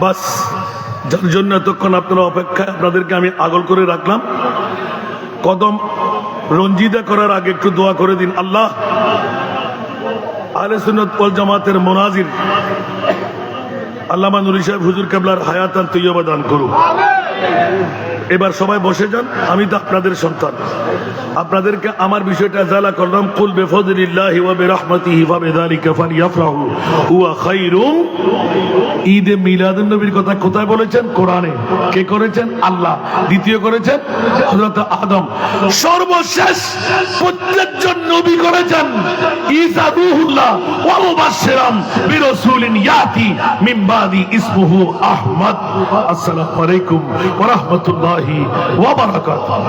বাস যার জন্য এতক্ষণ আপনারা অপেক্ষায়, আপনাদেরকে আমি আগল করে রাখলাম। কদম রঞ্জিদা করার আগে একটু দোয়া করে দিন, আল্লাহ আহলে সুন্নাত ওয়াল জামাতের মুনাজির আল্লামা নুরি সাহেব হুজুর কেবলার হায়াতান তৈয়বা দান করুন। এবার সবাই বসে যান, আমি তো আপনাদের সন্তান, আপনাদেরকে আমার বিষয়টা জালা করলাম। কুল বিফাদলিল্লাহি ওয়া বিরহমাতিহি ফাবিযালিকা ফালইফরাহু হুয়া খায়রুম। ঈদে মিলাদুন নবীর কথা কোথায় বলেছেন? কোরআনে। কে করেছেন? আল্লাহ। দ্বিতীয় করেছেন হযরত আদম। সর্বশেষ প্রত্যেকজন নবী করেছেন ঈসা রূহুল্লাহ ওয়া মুবাশশিরাম বিরাসূলিন ইয়াতি মিন বাদি ইসমুহু আহমদ। আসসালামু আলাইকুম ওয়া রাহমাতুল্লাহি ওয়া বারাকাতুহু।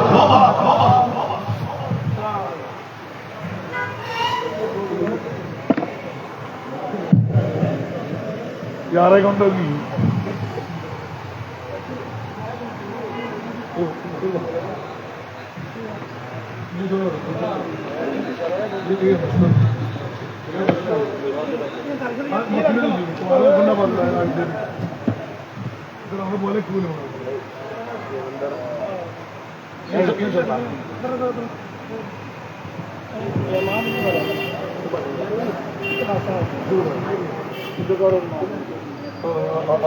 আড়াই ঘন্টা কি বলে খুব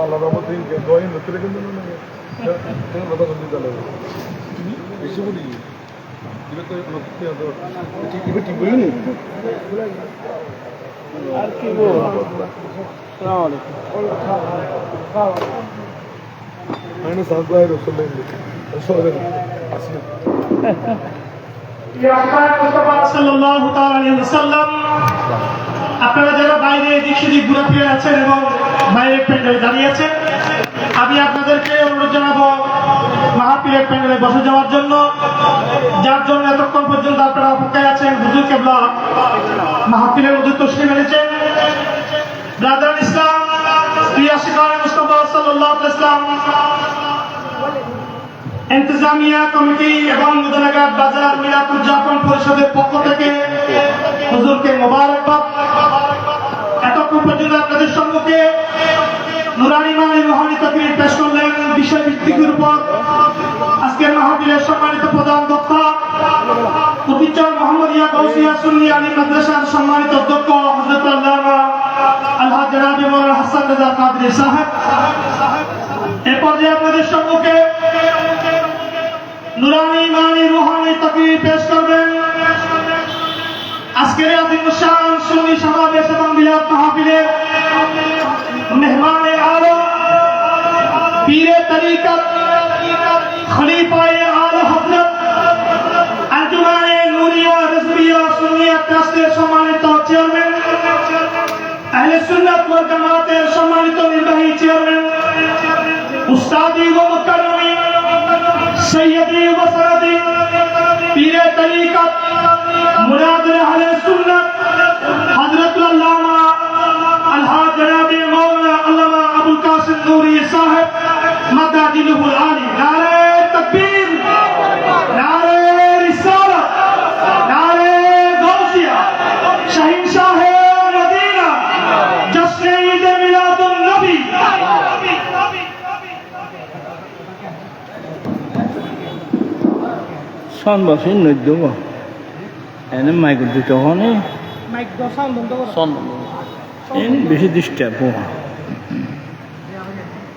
আলাদা মতো দোয়াই নতুন কিন্তু কথা বলতে চালে বেশি বলি আর কি আপনারা যারা বাইরে এদিক সেদিক ঘুরে ফিরে আছেন এবং বাইরের প্যান্ডেলে দাঁড়িয়ে আছেন, আমি আপনাদেরকে অনুরোধ জানাবো মাহফিলের প্যান্ডেলে বসে যাওয়ার জন্য। যার জন্য এতক্ষণ পর্যন্ত আপনারা অপেক্ষায় আছেন, হুজুর কেবলা মাহফিলের মধ্যে তশরিফ এনেছেন। ব্রাদার ইসলাম প্রিয় শিকারে মুস্তাফা সাল্লাল্লাহু আলাইহি ওয়াসাল্লাম ইন্তেজামিয়া কমিটি এবং মুদারাগাত বাজার মিলাদ উদযাপন পরিষদের পক্ষ থেকে হুজুরকে মোবারকবাদ। এতক্ষণ পর্যন্ত আপনাদের সম্মুখে নুরানি মানি রুহানি তাকরীর পেশ করলেন বিষয়ভিত্তিক উপর। আজকের মাহফিলের সম্মানিত প্রধান বক্তা প্রতিচর মোহাম্মদিয়া গাউসিয়া সুন্নি আলী মাদ্রাসার সম্মানিত অধ্যক্ষ হযরত আল্লামা আলহাজ জনাব মাওলানা হাসান রেজা কাদরী সাহেব। এ পর্যায়ে আপনাদের সম্মুখে নুরানি মানি রুহানি তাকরীর পেশ করবেন আজকের আযীম শান সুন্নি সমাবেশ এবং মিলাদ মাহফিলের মেহমানে আলা পীরে তরিকত খলিফায়ে আলা হযরত আঞ্জুমানে নুরিয়া রিজভিয়া সুন্নিয়া ট্রাস্টের সম্মানিত চেয়ারম্যান, আহলে সুন্নাত ওয়াল জামাতের সম্মানিত নির্বাহী চেয়ারম্যান, উস্তাদি ওয়া মুকাররমি সৈয়দি ওয়া সনদি পীরে তরিকত মুরাদ আহলে সুন্নাত হযরত আল্লামা আলহাজ জনাব মাওলানা আল্লামা আবুল কাসিম নূরি সাহেব মাদাদিলুল আলী। নারে তাকবীর, নারে রিসালাত, নারে গাউসিয়া, শাহিনশাহ মদিনা, জশ্নে ঈদ মিলাদুন নবী। সনবাসী নদ্য এনে মাইক দিতে হনে মাইক দাও, সাউন্ড বন্ধ করো। সন বেশি ডিস্টার্ব।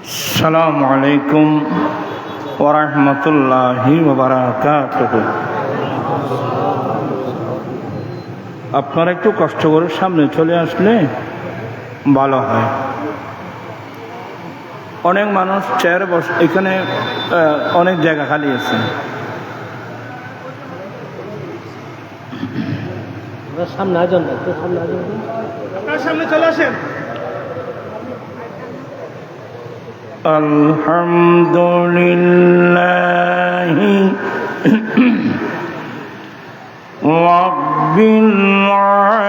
আসসালামু আলাইকুম ওয়া রাহমাতুল্লাহি ওয়া বারাকাতুহু। আপনারা একটু কষ্ট করে সামনে চলে আসলে ভালো হয়। অনেক মানুষ চেয়ারে বসে, এখানে অনেক জায়গা খালি আছে। সামনে আসেন, আপনার সামনে চলে আসেন। আলহামদুলিল্লাহি রাব্বিল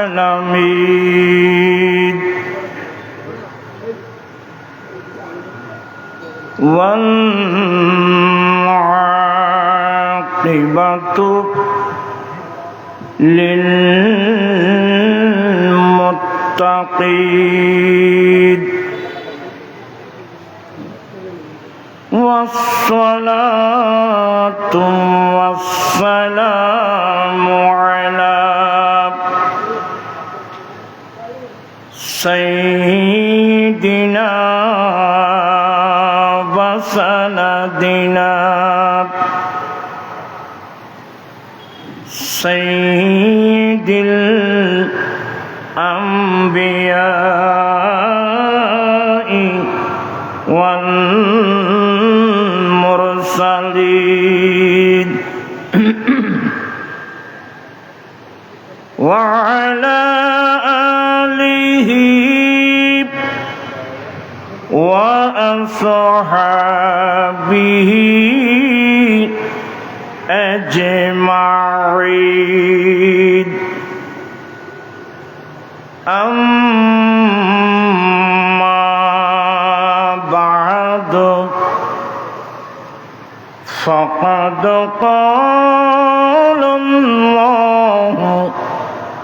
আলামিন ওয়াল আকিবাতু للمتقين والصلاة والسلام على سيدنا وسندنا سيد الأنبياء والمرسلين وعلى آله وأصحابه أجمعين أما بعد فقد قال الله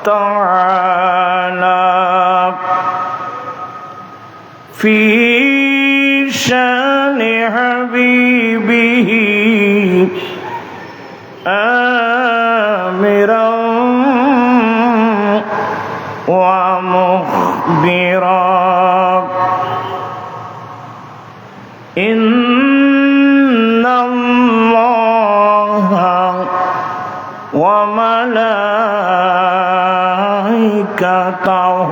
تعالى في شان حبيبه آمرا ومخبرا إن الله وملائكته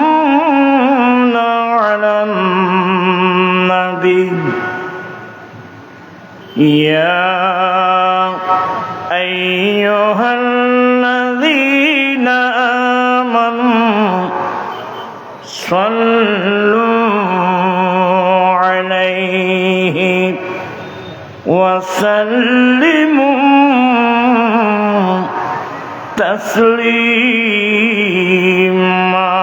يصلون على النبي يا أيها الذين آمنوا صلوا عليه وسلموا تسليما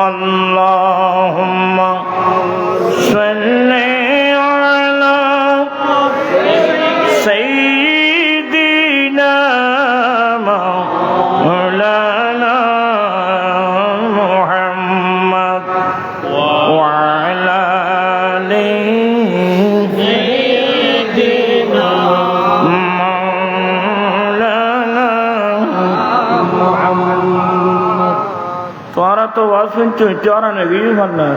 اللهم صل على سيدنا مولانا محمد وعلى آله سيدنا مولانا محمد তোরা তো ওয়াজ শুনছো তোরা নাকি ভালো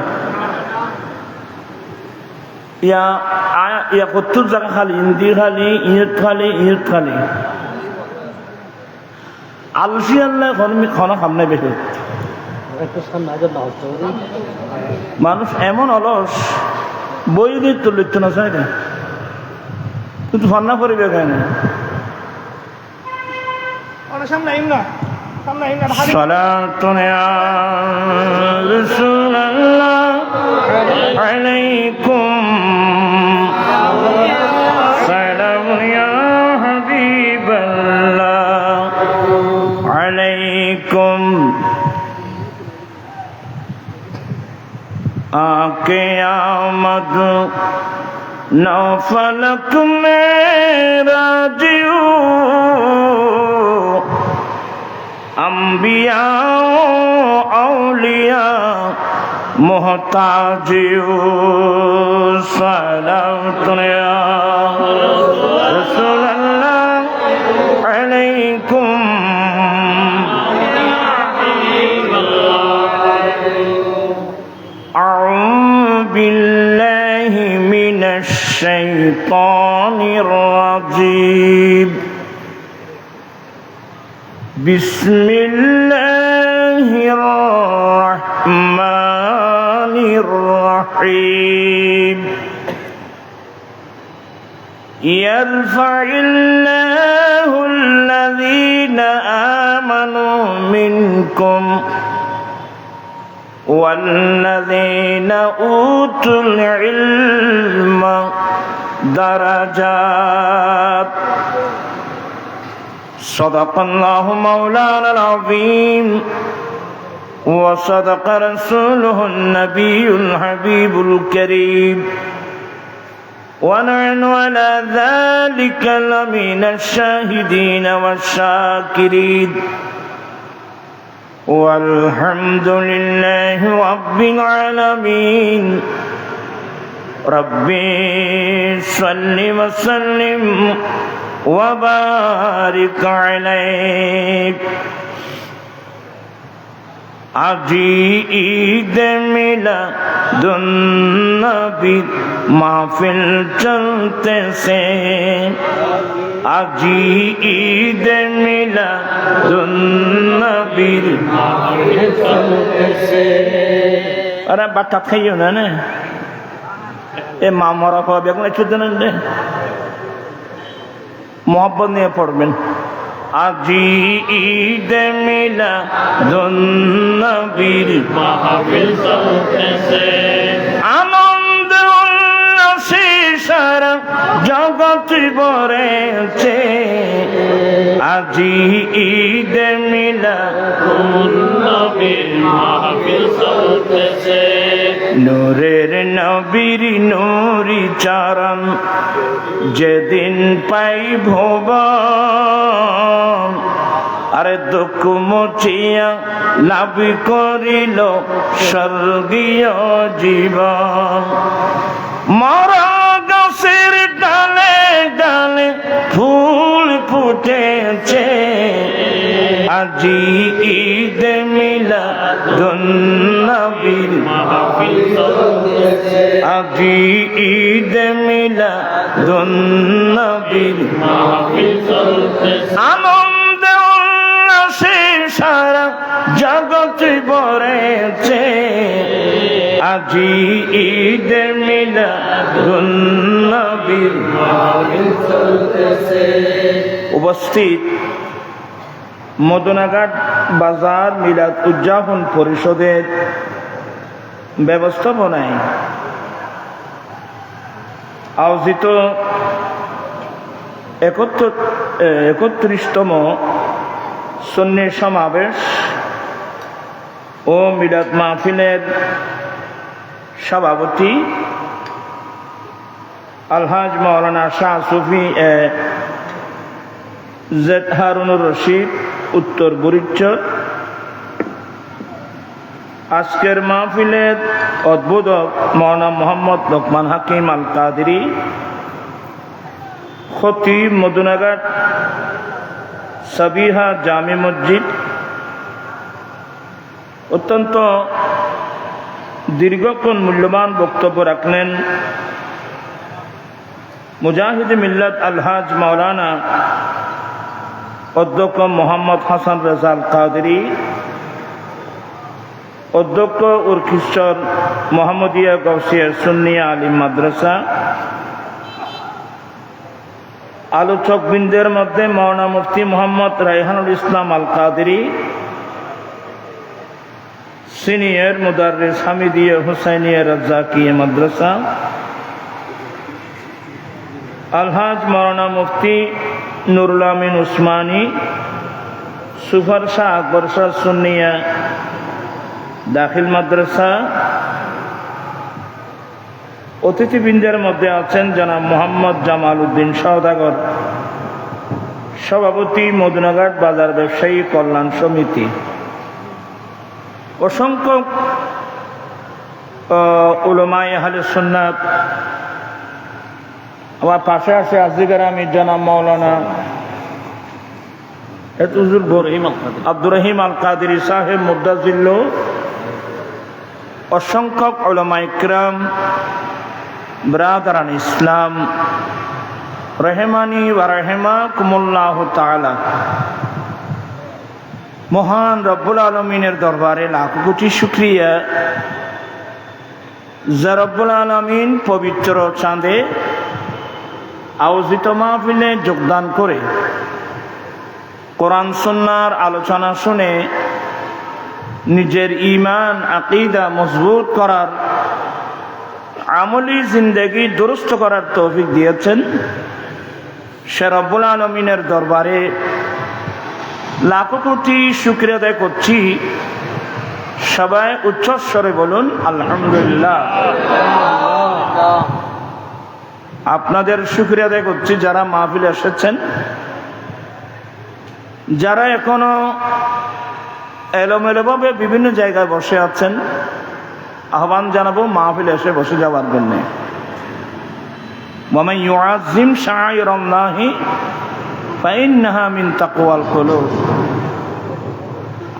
ইয়া কত্তুর জায়গা খালি হিন্দি খালি ইয়ত খালি আলসি আল্লাহ খানা খামনে বেশি মানুষ এমন অলস বই দিয়ে তো লিখতে না চাই না কিন্তু ফান্না করিবে কেন صلاة يا رسول الله عليكم سلام يا حبيب الله عليكم آکے آمد نو فلک میرا جیو انبیاء اولیاء محتاجیو صلوات یا رسول اللہ علیکم اعوذ باللہ من الشیطان الرجیم بسم الله الرحمن الرحيم يرفع الله الذين آمنوا منكم والذين أوتوا العلم درجات صدق الله مولانا العظيم وصدق رسوله النبي الحبيب الكريم ونحن على ذلك لمن الشاهدين والشاكرين والحمد لله رب العالمين ربي صل وسلم وبارك عليك আজি ঈদ মিলাদুন্নবী মাহফিল চলতেছে আজি ঈদ মিলাদুন্নবীর মাহফিল চলতেছে আরে বাটা খাইও না না এ মা মরা খাওয়া বেগুন একটু দেন মোহাব্বত নিয়ে পড়বেন আজি ঈদ মিলাদুন্নবীর মাহফিল চলতেছে আনন্দ উল্লাসে সারা জগৎ ভরেছে আজি ঈদ মিলাদুন্নবীর মাহফিল চলতেছে নূরের নবীর নূরি চরণ যেদিন পাই ভুবন আরে দুঃখ মুছিয়া লাভ করিল স্বর্গীয় জীবন মরা গাছের ডালে ডালে ফুল ফুটেছে আজি ঈদ মিলাদুন্নবীর মাহফিল চলতেছে আজি ঈদ মিলাদুন্নবীর মাহফিল চলতেছে আনন্দ উল্লাসে সারা জগৎ ভরেছে আজি ঈদ মিলাদুন্নবীর মাহফিল চলতেছে উপস্থিত মদনাঘাট বাজার মিলাদ উদযাপন পরিষদের ব্যবস্থাপনায় আয়োজিত 31তম সুন্নি সমাবেশ ও মিলাদ মাহফিলের সভাপতি আলহাজ মাওলানা শাহ সুফি জেড হারুনুর রশিদ উত্তর বুড়িচর আজকের মাহফিলের উদ্বোধক মাওলানা মোহাম্মদ লোকমান হাকিম আল কাদেরী খতিব মদনাঘাট সাবিহা জামে মসজিদ অত্যন্ত দীর্ঘক্ষণ মূল্যবান বক্তব্য রাখলেন মুজাহিদ মিল্লাত আলহাজ মাওলানা অধ্যক্ষ মোহাম্মদ হাসান রেজাল কাদেরী অধ্যক্ষ উরকিশ্বর মোহাম্মদিয়া গৌসিয়া সুন্নিয়া আলিম মাদ্রাসা আলোচকবৃন্দের মধ্যে মাওলানা মুফতি মোহাম্মদ রায়হানুল ইসলাম আল কাদেরী সিনিয়র মুদাররিস হামিদিয়া হুসাইনিয়া রাজ্জাকিয়া মাদ্রাসা আলহাজ মাওলানা মুফতি নুরুল আমিন উসমানী সুফার শাহ আকবর শাহ সুন্নিয়া দাখিল মাদ্রাসা অতিথিবৃন্দের মধ্যে আছেন জনাব মোহাম্মদ জামাল উদ্দিন সওদাগর সভাপতি মদনাঘাট বাজার ব্যবসায়ী কল্যাণ সমিতি অসংখ্য উলামায়ে আহলে সুন্নাত আমার পাশে আছে আজিগার আমি জনাব মাওলানা আব্দুর রহিম আল কাদেরী সাহেব মুদ্দাজিল্ল অসংখ্য উলামায়ে কিরাম ব্রাদারান ইসলাম রহমানি ওয়া রাহিমাকুমুল্লাহ তাআলা মহান রব্বুল আলমিনের দরবারে লাখ কোটি শুকরিয়া যা রব্বুল আলমিন পবিত্র চাঁদে আয়োজিত মাহফিলে যোগদান করে কোরআন সুন্নাহর আলোচনা শুনে নিজের ঈমান আকীদা মজবুত করার আমলি জিন্দেগি দুরুস্ত করার তৌফিক দিয়েছেন সে রব্বুল আলমিনের দরবারে লাখ কোটি শুকরিয়া আদায় করছি। সবাই উচ্চস্বরে বলুন আলহামদুলিল্লাহ। আপনাদের শুকরিয়া আদায় করছি যারা মাহফিলে এসেছেন, যারা এখনো এলোমেলোভাবে বিভিন্ন জায়গায় বসে আছেন, আহ্বান জানাবো মাহফিলে এসে বসে যাওয়ার জন্য। ওয়ামান ইউআযযিম শাআইরাল্লাহি ফাইন্নাহা মিন তাকওয়াল কুলুব।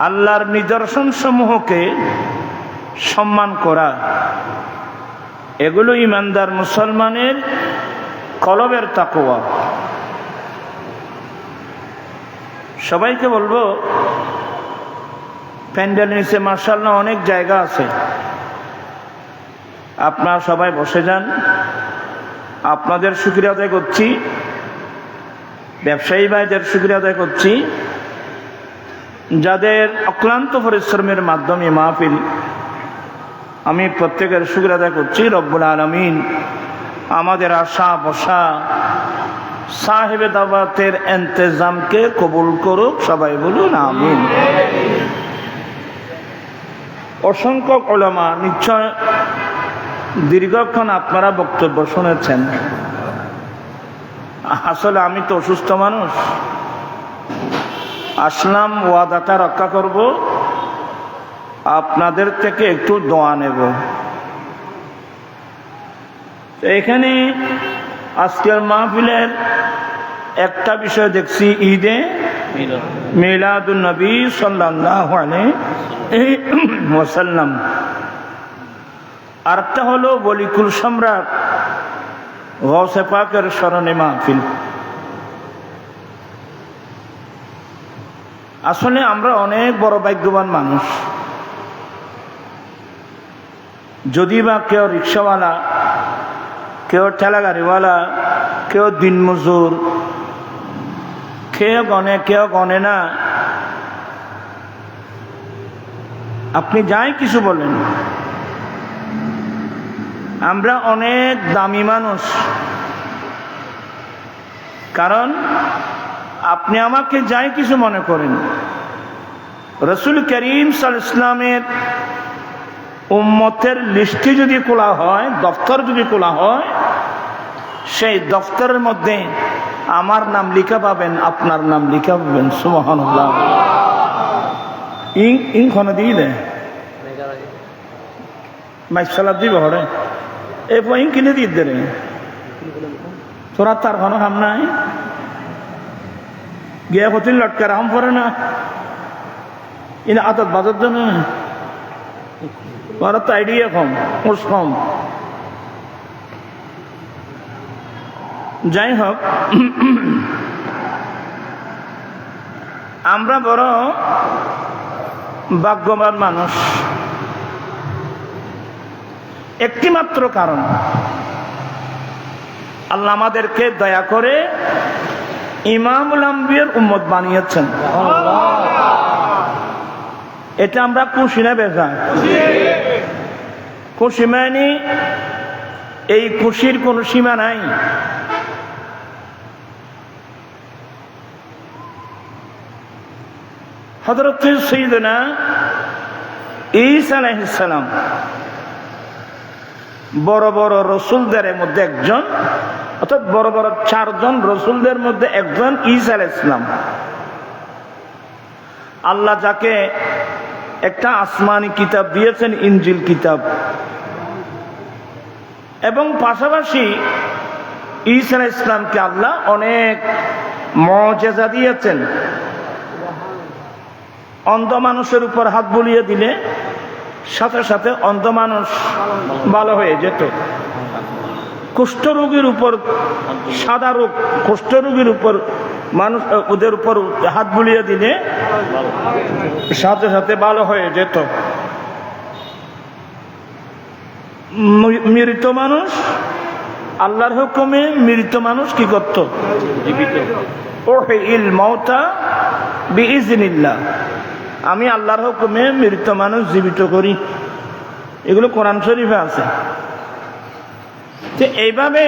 আল্লাহর নিদর্শন সমূহকে সম্মান করা, এগুলো ইমানদার মুসলমানের কলবের তাকওয়া। সবাইকে বলবো, প্যান্ডেল নিচে মাশাআল্লাহ অনেক জায়গা আছে, আপনারা সবাই বসে যান। আপনাদের শুকরিয়া আদায় করছি, ব্যবসায়ী ভাইদের শুকরিয়া আদায় করছি, যাদের অক্লান্ত পরিশ্রমের মাধ্যমে মাহফিল, আমি প্রত্যেকের শুকরিয়া আদায় করছি। রব্বুল আলামিন আমাদের আশা বসা সাহেবে দাওয়াতের ইন্তেজামকে কবুল করুক, সবাই বলুন আমিন। অসংখ্য উলামা, নিশ্চয় দীর্ঘক্ষণ আপনারা বক্তব্য শুনেছেন। আসলে আমি তো অসুস্থ মানুষ, আসলাম ওয়াদাটা রক্ষা করব, আপনাদের থেকে একটু দোয়া নেব। এখানে আজকের মাহফিলের একটা বিষয় দেখছি, ঈদে মিলাদুন নবী সাল্লাল্লাহু আলাইহি ওয়াসাল্লাম। আরেকটা হলো বলিকুল সম্রাট গৌসে পাকের স্মরণে মাহফিল। আসলে আমরা অনেক বড় ভাগ্যবান মানুষ। যদি বা কেউ রিক্সাওয়ালা, কেউ ঠেলা গাড়িওয়ালা, কেউ দিনমজুর, কেউ গনে কেউ গনে না, আপনি যাই কিছু বলেন, আমরা অনেক দামি মানুষ। কারণ আপনি আমাকে যাই কিছু মনে করেন, রাসূল করিম সাল্লাল্লাহু আলাইহি ওয়াসাল্লামের উম্মতের লিস্টে যদি খোলা হয়, দফতর যদি খোলা হয়, সেই দফতরের মধ্যে আমার নাম লিখা পাবেন, আপনার নাম লিখা পাবেন। সুবহানাল্লাহ। ইংখানে দিলে মাইসালাদ দিব হরে এই ইং কিনে দিয়ে দে রে, তোরা তার কোনো হাম নাই, গিয়া হতিল লটকার হাম পরে না, ইন আদত বাজার জন্য ওরা তো আইডিয়া কম, ওস কম। যাই হোক, আমরা বড় ভাগ্যবান মানুষ। একটি মাত্র কারণ, আল্লাহ আমাদেরকে দয়া করে ইমামুল আম্বিয়ার উম্মত বানিয়েছেন। এটা আমরা খুশি না বেজার? খুশি মানে এই খুশির কোনো সীমা নাই। হযরত সাইয়্যিদুনা ঈসা আলাইহিস সালাম বড় বড় রসুলদের মধ্যে একজন, অর্থাৎ বড় বড় 4 জন রসুলদের মধ্যে একজন ঈসা আলাইহিস সালাম। আল্লাহ যাকে একটা আসমানি কিতাব দিয়েছেন, ইনজিল কিতাব, এবং পাশাপাশি ঈসা আলাইহিস সালামকে আল্লাহ অনেক মুজিজা দিয়েছেন। অন্ধ মানুষের উপর হাত বুলিয়ে দিলে সাথে সাথে অন্ধ মানুষ ভালো হয়ে যেত। কুষ্ঠরোগীর উপর, সাদা রোগ কুষ্ঠরোগীর উপর মানুষ ওদের উপর হাত বুলিয়ে দিলে সাথে সাথে ভালো হয়ে যেত। মৃত মানুষ, আল্লাহর হুকুমে মৃত মানুষ কি করত? জীবিত। উহিল মাউতা বিইজনিল্লাহ, আমি আল্লাহর হুকুমে মৃত মানুষ জীবিত করি। এগুলো কোরআন শরীফে আছে। এইভাবে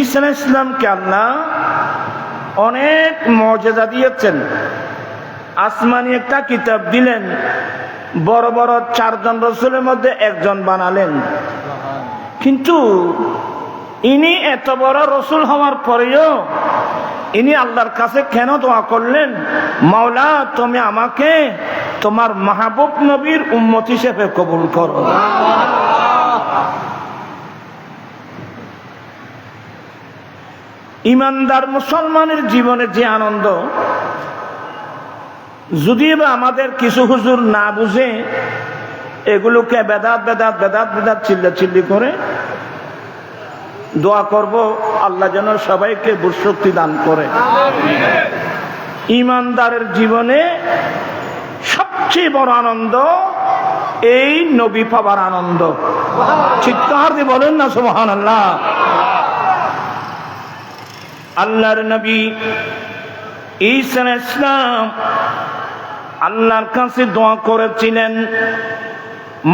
ঈসা আলাইহিস সালামকে আল্লাহ অনেক মুজিজা দিয়েছেন। আসমানি একটা কিতাব দিলেন, বড় বড় 4 জন রসুলের মধ্যে একজন বানালেন। কিন্তু ইনি এত বড় রসুল হওয়ার পরেও ইনি আল্লাহর কাছে কেন দোয়া করলেন, মাওলা তুমি আমাকে তোমার মাহবুব নবীর উম্মত হিসেবে কবুল করো। ইমানদার মুসলমানের জীবনে যে আনন্দ, যদিও বা আমাদের কিছু হুজুর না বুঝে এগুলোকে বেদাত বেদাত বেদাত বেদাত চিল্লাচিল্লি করে, দোয়া করব আল্লাহ যেন সবাইকে বুঝশক্তি দান করে। ইমানদারের জীবনে সবচেয়ে বড় আনন্দ এই নবী পাবার আনন্দ। চিৎকার দিয়ে বলেন না সুবহানাল্লাহ। আল্লাহর নবী ঈসা আলাইহিস সালাম আল্লাহর কাছে দোয়া করেছিলেন,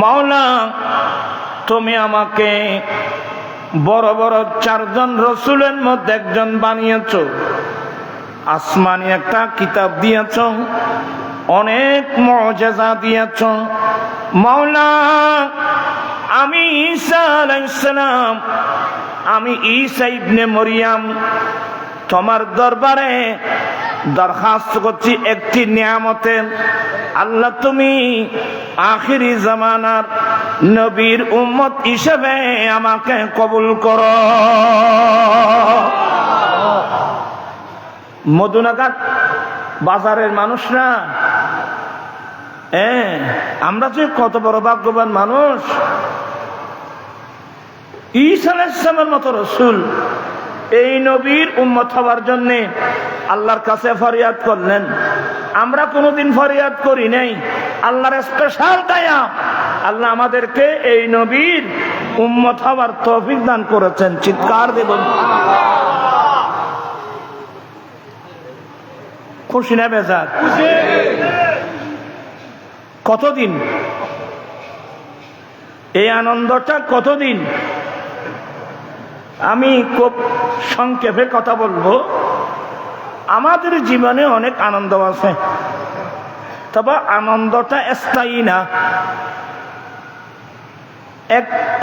মাওলা তুমি আমাকে বড় বড় 4 জন রসুলের মধ্যে একজন বানিয়েছো, আসমানি একটা কিতাব দিয়েছ, অনেক মুআজিজা দিয়েছ। মাওলা আমি ঈসা আলাইহিস সালাম, আমি ঈসা ইবনে মরিয়ম তোমার দরবারে দরখাস্ত করছি একটি নিয়ামতের, আল্লাহ তুমি আখিরি জামানার নবীর উম্মত হিসেবে আমাকে কবুল করো। মদিনাঘাট বাজারের মানুষরা, আমরা যে কত বড় ভাগ্যবান মানুষ। ঈসা আলাইহিস সালামের মতো রসুল এই নবীর উম্মত হওয়ার জন্য আল্লাহর কাছে ফরিয়াদ করলেন। আমরা কোনোদিন ফরিয়াদ করি নাই, আল্লাহর স্পেশাল দয়া, আল্লাহ আমাদেরকে এই নবীর উম্মত হওয়ার তৌফিক দান করেছেন। চিৎকার দেবেন। খুশি না বেজার? কতদিন এই আনন্দটা, কতদিন? আমি খুব সংক্ষেপে কথা বলবো। আমাদের জীবনে অনেক আনন্দ আছে, তবে আনন্দটা স্থায়ী না।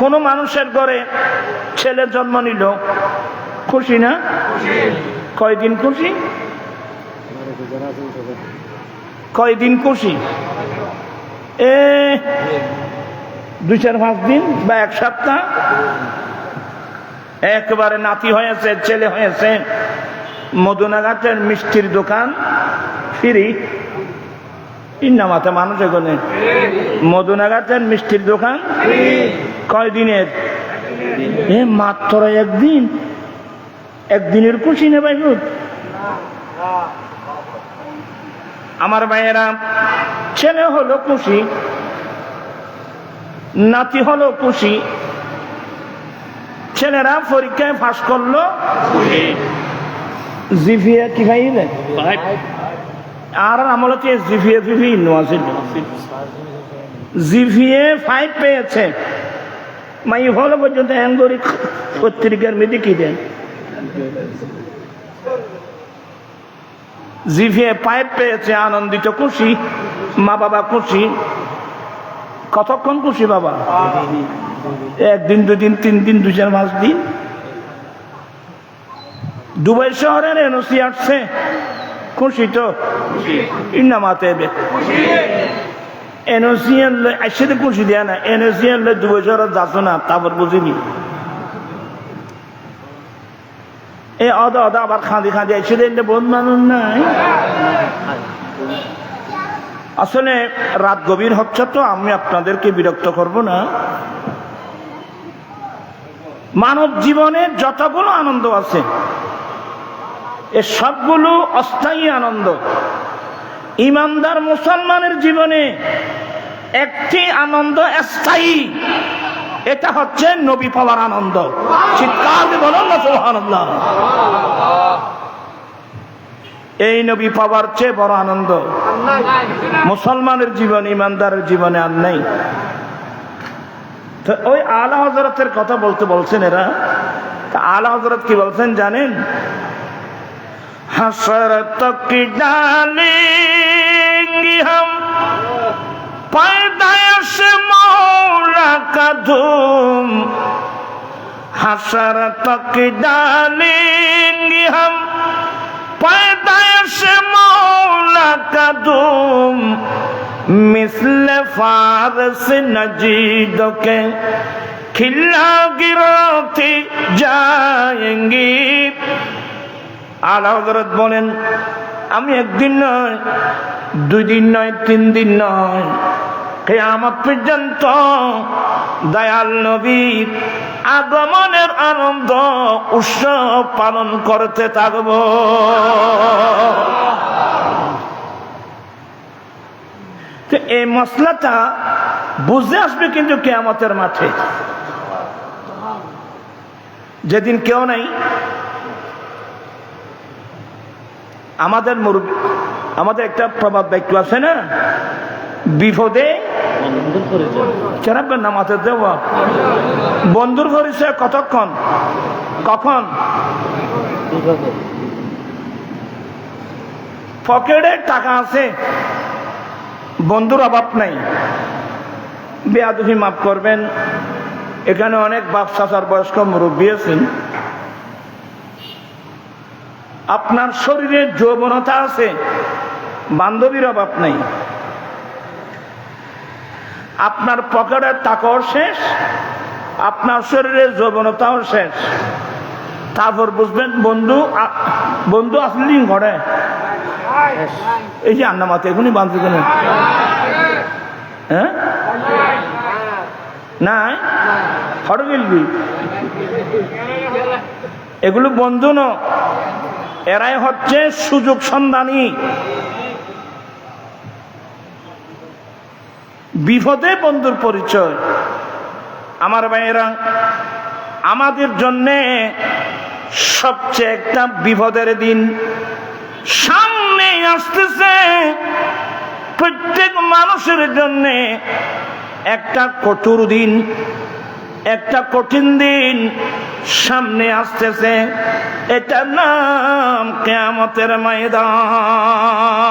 কোন মানুষের ঘরে ছেলে জন্ম নিল, খুশি না? কয়দিন খুশি? কয়দিন খুশি? 2-4-5 দিন বা 1 সপ্তাহ। একবারে নাতি হয়েছে, ছেলে হয়েছে, মদিনাঘাটের মিষ্টির দোকান ফ্রি। ইন্নামাতে মানুষ এখানে মদিনাঘাটের মিষ্টির দোকান কয়দিনের? মাত্র 1 দিন। 1 দিনের খুশি না ভাই? আমার ভাইয়েরা, ছেলে হলো খুশি, নাতি হলো খুশি, ছেলেরা পরীক্ষায় পাস করলো, জিপিএ কি পাইলে? আর আমলে জিপিএ জিপিএ 5 পেয়েছে। মাই হলো পর্যন্ত অ্যাঙ্গরি পত্রিকার মেয়েদের কি দেন, জিপিএ 5 পেয়েছে, আনন্দিত, খুশি, মা বাবা খুশি। কতক্ষণ খুশি বাবা? 1 দিন, 2 দিন, 3 দিন, 2-4-5 দিন। দুবাই শহরের এনওসি আসছে, খুশি তো? ইন্নামাতে এনওসি আসছে তো খুশি দেয় না, এনওসি দুবাই শহরে যাচ্ছ না, তারপর বুঝিনি। অদা অদা আবার খাঁদি খাঁদি এসে দিলে বোধ মানুষ নাই। আসলে রাত গভীর হচ্ছে তো, আমি আপনাদেরকে বিরক্ত করব না। মানব জীবনে যতগুলো আনন্দ আছে, এ সবগুলো অস্থায়ী আনন্দ। ইমানদার মুসলমানের জীবনে একটি আনন্দ স্থায়ী, এটা হচ্ছে নবী পাওয়ার আনন্দ। চিৎকার দিয়ে বলুন না সুবহানাল্লাহ। এই নবী পাওয়ার চেয়ে বড় আনন্দ মুসলমানের জীবন, ইমানদারের জীবনে আর নেই। তো ওই আলা হযরতের কথা বলছেন এরা। তা আলা হযরত কি বলছেন জানেন? हसरत की डालेंगे हम पैदाइश मौला का धूम, हसरत की डालेंगे हम पैदाइश मौला का धूम, मिसल फारस नजीदों के खिल्ला गिरती जाएंगी। आला हযরত বলেন, আমি একদিন নয়, 2 দিন নয়, 3 দিন নয়, কিয়ামত পর্যন্ত দয়াল নবীর আগমনের আনন্দ উৎসব পালন করতে থাকব। তো এই মশলাটা বুঝে আসবে কিন্তু কিয়ামতের মাঠে, যেদিন কেউ নাই। আমাদের একটা প্রবাদ বাক্য আছে না, বিপদে চেরাবেন না মাথায় দেওয়া, বন্ধুর পরিচয় কতক্ষণ, কখন? পকেটে টাকা আছে, বন্ধুর অভাব নাই। বেয়াদবি মাফ করবেন, এখানে অনেক বাপ চাচার বয়স্ক মুরব্বী আছেন, আপনার শরীরে যৌবনতা আছে, বান্ধবীর অভাব নাই। আপনার পকেটের টাকাও শেষ, আপনার শরীরে যৌবনতাও শেষ। তারপর বুঝবেন বন্ধু আসলেই ঘরে এই যে আন্না মাতে এখনই বান্ধব কেন? হ্যাঁ নাই হরে গেলবি, এগুলো বন্ধু ন, এরাই হচ্ছে সুযোগ সন্ধানী। বিপদে বন্ধুর পরিচয়। আমার ভাইয়েরা, আমাদের জন্য সবচেয়ে একটা বিপদের দিন সামনে আসতেছে। প্রত্যেক মানুষের জন্য একটা কঠোর দিন, একটা কঠিন দিন সামনে আসতেছে। এটার নাম কিয়ামতের ময়দান।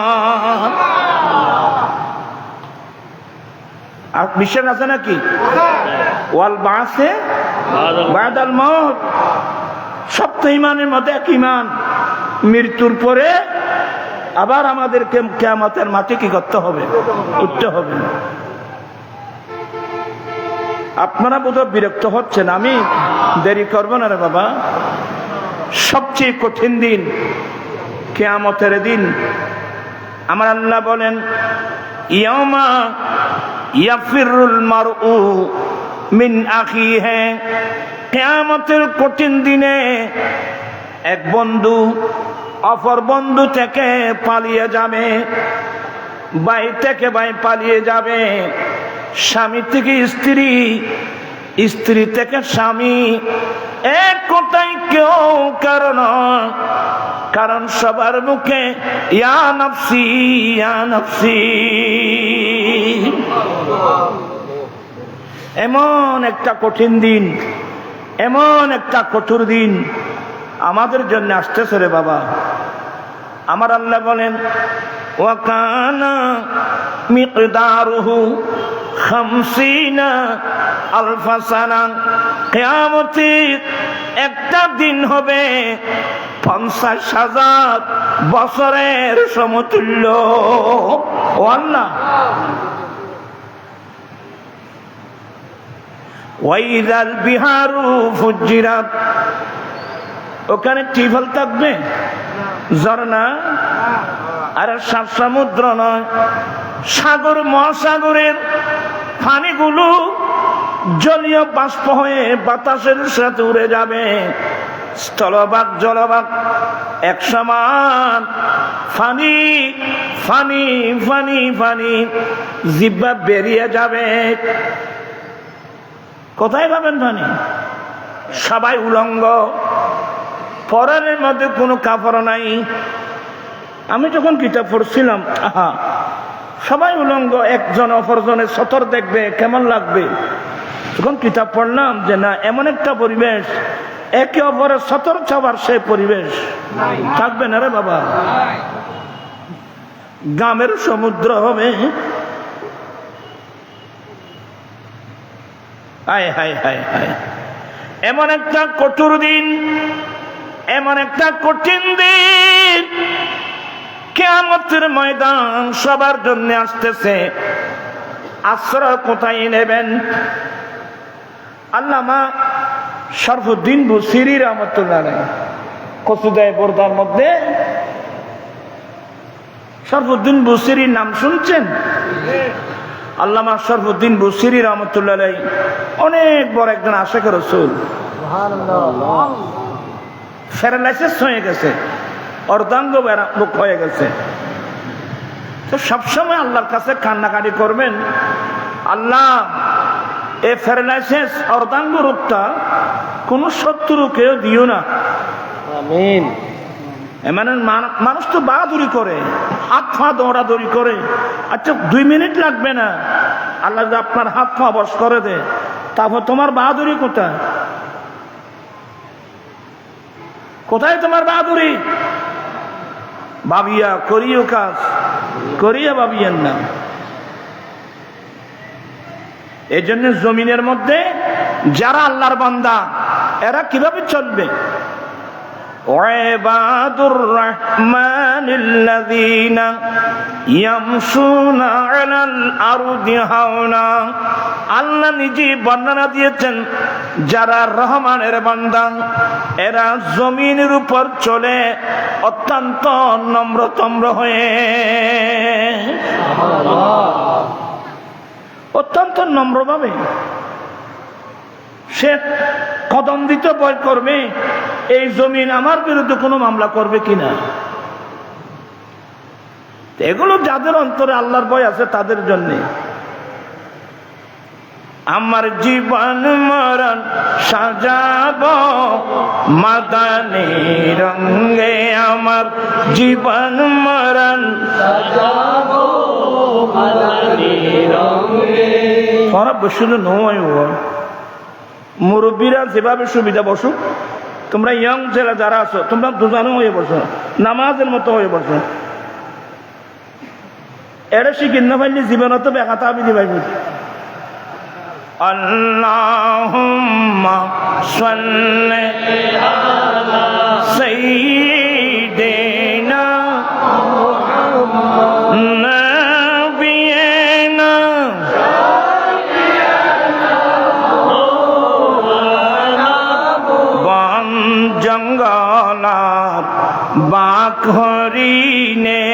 আর বিশ্বাস আছে নাকি? ওয়াল বাসে বাদাল মউত, সব তো ইমানের মধ্যে এক ইমান। মৃত্যুর পরে আবার আমাদেরকে কিয়ামতের মাঠে কি করতে হবে? উঠতে হবে। আপনারা বোধহয় বিরক্ত হচ্ছেন, আমি দেরি করবো না রে বাবা। সবচেয়ে কঠিন দিন কিয়ামতের দিন। আমার আল্লাহ বলেন, ইয়াউমা ইয়াফিরুল মারউ মিন আখিহি। কিয়ামতের কঠিন দিনে এক বন্ধু অপর বন্ধু থেকে পালিয়ে যাবে, ভাই থেকে ভাই পালিয়ে যাবে, স্বামী থেকে স্ত্রী, স্ত্রী থেকে স্বামী। এক কথায় কেউ কারণ, কারণ সবার মুখে ইয়া নফসি ইয়া নফসি। এমন একটা কঠিন দিন, এমন একটা কঠোর দিন আমাদের জন্য আসতেছে রে বাবা। আমার আল্লাহ বলেন, ওয়াকানা মিকদারুহু 50 আলফা সানা। কিয়ামতের একটা দিন হবে 50,000 বছরের সমতুল্য। ও আল্লাহ, ওয়াইদাল বিহারু ফুজ্জিরাত। ওখানে টিফল থাকবে, ঝর্ণা, আর সাত সমুদ্র নয়, সাগর মহাসাগরের পানিগুলো জলীয় বাষ্প হয়ে বাতাসের সাথে উড়ে যাবে। স্থলভাগ জলভাগ এক সমান। ফানি ফানি ফানি ফানি, জিহ্বা বেরিয়ে যাবে। কোথায় পাবেন পানি? সবাই উলঙ্গ, পরনের মধ্যে কোনো কাপড় নাই। আমি যখন কিতাব পড়ছিলাম, সবাই উলঙ্গ, একজন অপরজনের সতর দেখবে, কেমন লাগবে। যখন কিতাব পড়লাম যে না, এমন একটা পরিবেশ, একে অপরের সতর চাবার সে পরিবেশ থাকবে না রে বাবা। গ্রামের সমুদ্র হবে। হায় হায় হায় হায়, এমন একটা কঠোর দিন, এমন একটা কঠিন দিন। কিয়ামতের ময়দান সবার জন্য আসতেছে, আশ্রয় কোথায় নেবেন? আল্লামা শরফুদ্দীন বুসিরি রহমতুল্লাহ আলাইহি কসুদায়ে বোরদার মধ্যে শরফুদ্দীন বুসিরির নাম শুনছেন? আল্লামা শরফুদ্দীন বুসিরি রহমতুল্লাহ আলাইহি অনেক বড় একজন আশিক রাসূল, প্যারালাইসিস হয়ে গেছে, অর্ধাঙ্গ রোগ হয়ে গেছে। তো সবসময় আল্লাহর কাছে কান্নাকাটি করবেন, আল্লাহ এই প্যারালাইসিস অর্ধাঙ্গ রোগটা কোন শত্রুকেও দিও না। আমিন। মানে মানুষ তো বাহাদুরি করে, হাত পা দৌড়াদৌড়ি করে, আচ্ছা 2 মিনিট লাগবে না, আল্লাহ যদি আপনার হাত পা বশ করে দে, তারপর তোমার বাহাদুরি কোথায়? কোথায় তোমার বাহাদুরি? ভাবিয়া করিও কাজ, করিয়া ভাবিয়েন না। এই জন্য জমিনের মধ্যে যারা আল্লাহর বান্দা এরা কিভাবে চলবে? ওয়াইবাদুর রহমানিল্লাযীনা ইয়ামশুনা আলাল আরদি হাওনা। আল্লাহ নিজে বর্ণনা দিয়েছেন, যারা রহমানের বান্দা এরা জমিনের উপর চলে অত্যন্ত নম্রতম্র হয়ে, অত্যন্ত নম্রভাবে। সে কদম দিতে ভয় করবে এই জমিন আমার বিরুদ্ধে কোনো মামলা করবে কিনা। এগুলো যাদের অন্তরে আল্লাহর ভয় আছে তাদের জন্য। আমার জীবন মরণ সাজাবো মাদানী রঙে, আমার জীবন মরণ সাজাবো মাদানী রঙে। তোরা বসলে নয়, মুরব্বীরা যেভাবে সুবিধা বসুক, তোমরা ইয়ং ছেলে যারা আছো তোমরা দুজনে হয়ে বসো, নামাজের মতো হয়ে বসো। এরা শিখিন না পাইলে জীবনে তো বেকাতা আমি দিবাই। আল্লাহুম্মা সাল্লি আলা সাইয়্যিদিনা নাবিয়িনা বন জঙ্গলাত বাক হরিণে